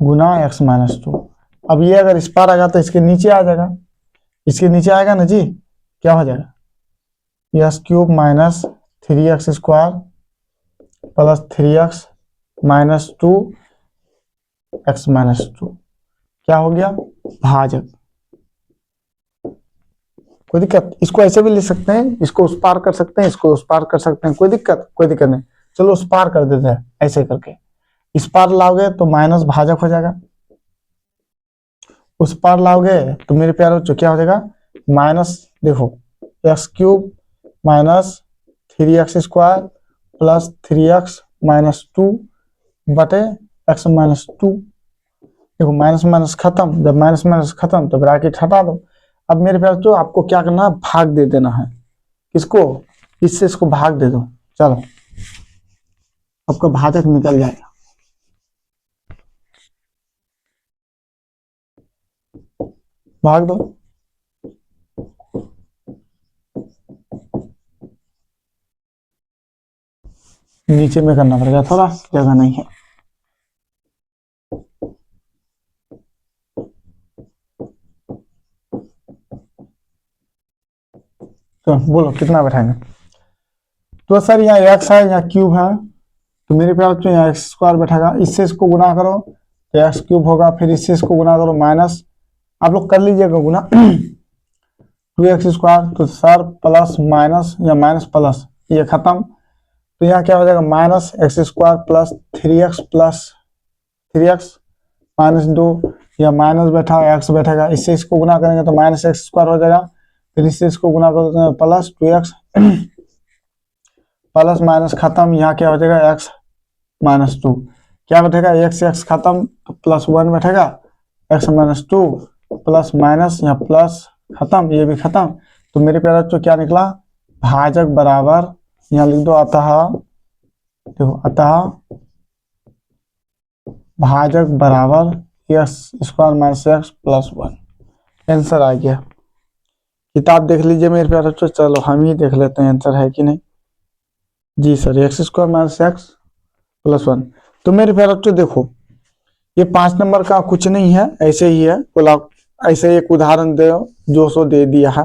गुना x-2। अब ये अगर इस पार आएगा तो इसके नीचे आ जाएगा, इसके नीचे आएगा ना जी, क्या हो जाएगा, x cube minus 3x² plus 3x -2 x-2 क्या हो गया, भाजक। कोई दिक्कत? इसको ऐसे भी लिख सकते हैं, इसको उस पार कर सकते हैं, इसको उस पार कर सकते हैं, कोई दिक्कत? कोई दिक्कत नहीं। चलो उस पार कर देते हैं ऐसे करके, इस पार लाओगे तो माइनस भाजक हो जाएगा, उस पार लाओगे तो मेरे प्यारे बच्चों क्या हो जाएगा, माइनस, देखो x cube minus 3x² plus 3x-2 बटे x-2। देखो माइनस माइनस खत्म, जब माइनस माइनस खत्म तो ब्रैकेट हटा दो। अब मेरे प्यारे बच्चों आपको क्या करना है, भाग दे देना है, किसको, इससे इसको भाग दे दो। चलो आपका भाजक निकल जाएगा, भाग दो। नीचे में करना पड़ेगा, थोड़ा जगह नहीं है। तो बोलो कितना बैठाएंगे? तो सर यहाँ एक्स है, यहाँ क्यूब है, तो मेरे प्यार बच्चों यहाँ x² बैठेगा, इससे इसको गुना करो तो एक्स क्यूब होगा, फिर इससे इसको गुना करो माइनस, आप लोग कर लीजिएगा गुना 2x², तो सर प्लस माइनस या माइनस प्लस ये खत्म, तो यहाँ क्या हो जाएगा, minus x² plus 3x plus 3x -2, या माइनस बैठा x बैठेगा, इससे इसको गुना करेंगे तो माइनस x² हो जाएगा, फिर इससे इसको गुना करो तो प्लस 2x प्लस माइनस खत्म, यहाँ क्या हो जाएगा x-2, क्या बैठेगा, x खत्म तो +1 बैठेगा, x-2 प्लस माइनस यहाँ प्लस खत्म, ये भी खत्म, तो मेरे प्यारे बच्चों क्या निकला, भाजक बराबर, यहाँ लिख दो अतः, देखो अतः भाजक बराबर x² minus x plus 1। Answer आ गया। किताब देख लीजिए मेरे प्यारे बच्चों, चलो हम ही देख लेते हैं आंसर है कि नहीं। जी sir, x² minus x plus 1। तो मेरे प्यारे बच्चों देखो ये 5 नंबर का कुछ नहीं है, ऐसे ही है, ऐसे एक उदाहरण दे जो सो दे दिया है।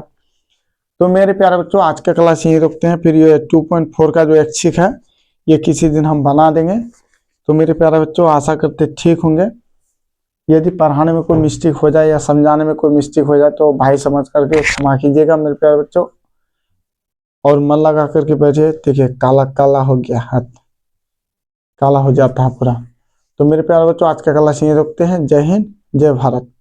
तो मेरे प्यारे बच्चों आज का क्लास यही रोकते हैं, फिर ये 2.4 का जो ऐच्छिक है ये किसी दिन हम बना देंगे। तो मेरे प्यारे बच्चों आशा करते ठीक होंगे, यदि पढ़ाने में कोई मिस्टेक हो जाए या समझाने में कोई मिस्टेक हो जाए तो भाई समझ करके क्षमा कीजिएगा मेरे प्यारे बच्चों, और मन लगा करके बैठे। देखिए काला काला हो गया, हाथ काला हो जाता है पूरा। तो मेरे प्यारे बच्चों आज का क्लास यहीं रोकते हैं। जय हिंद, जय भारत।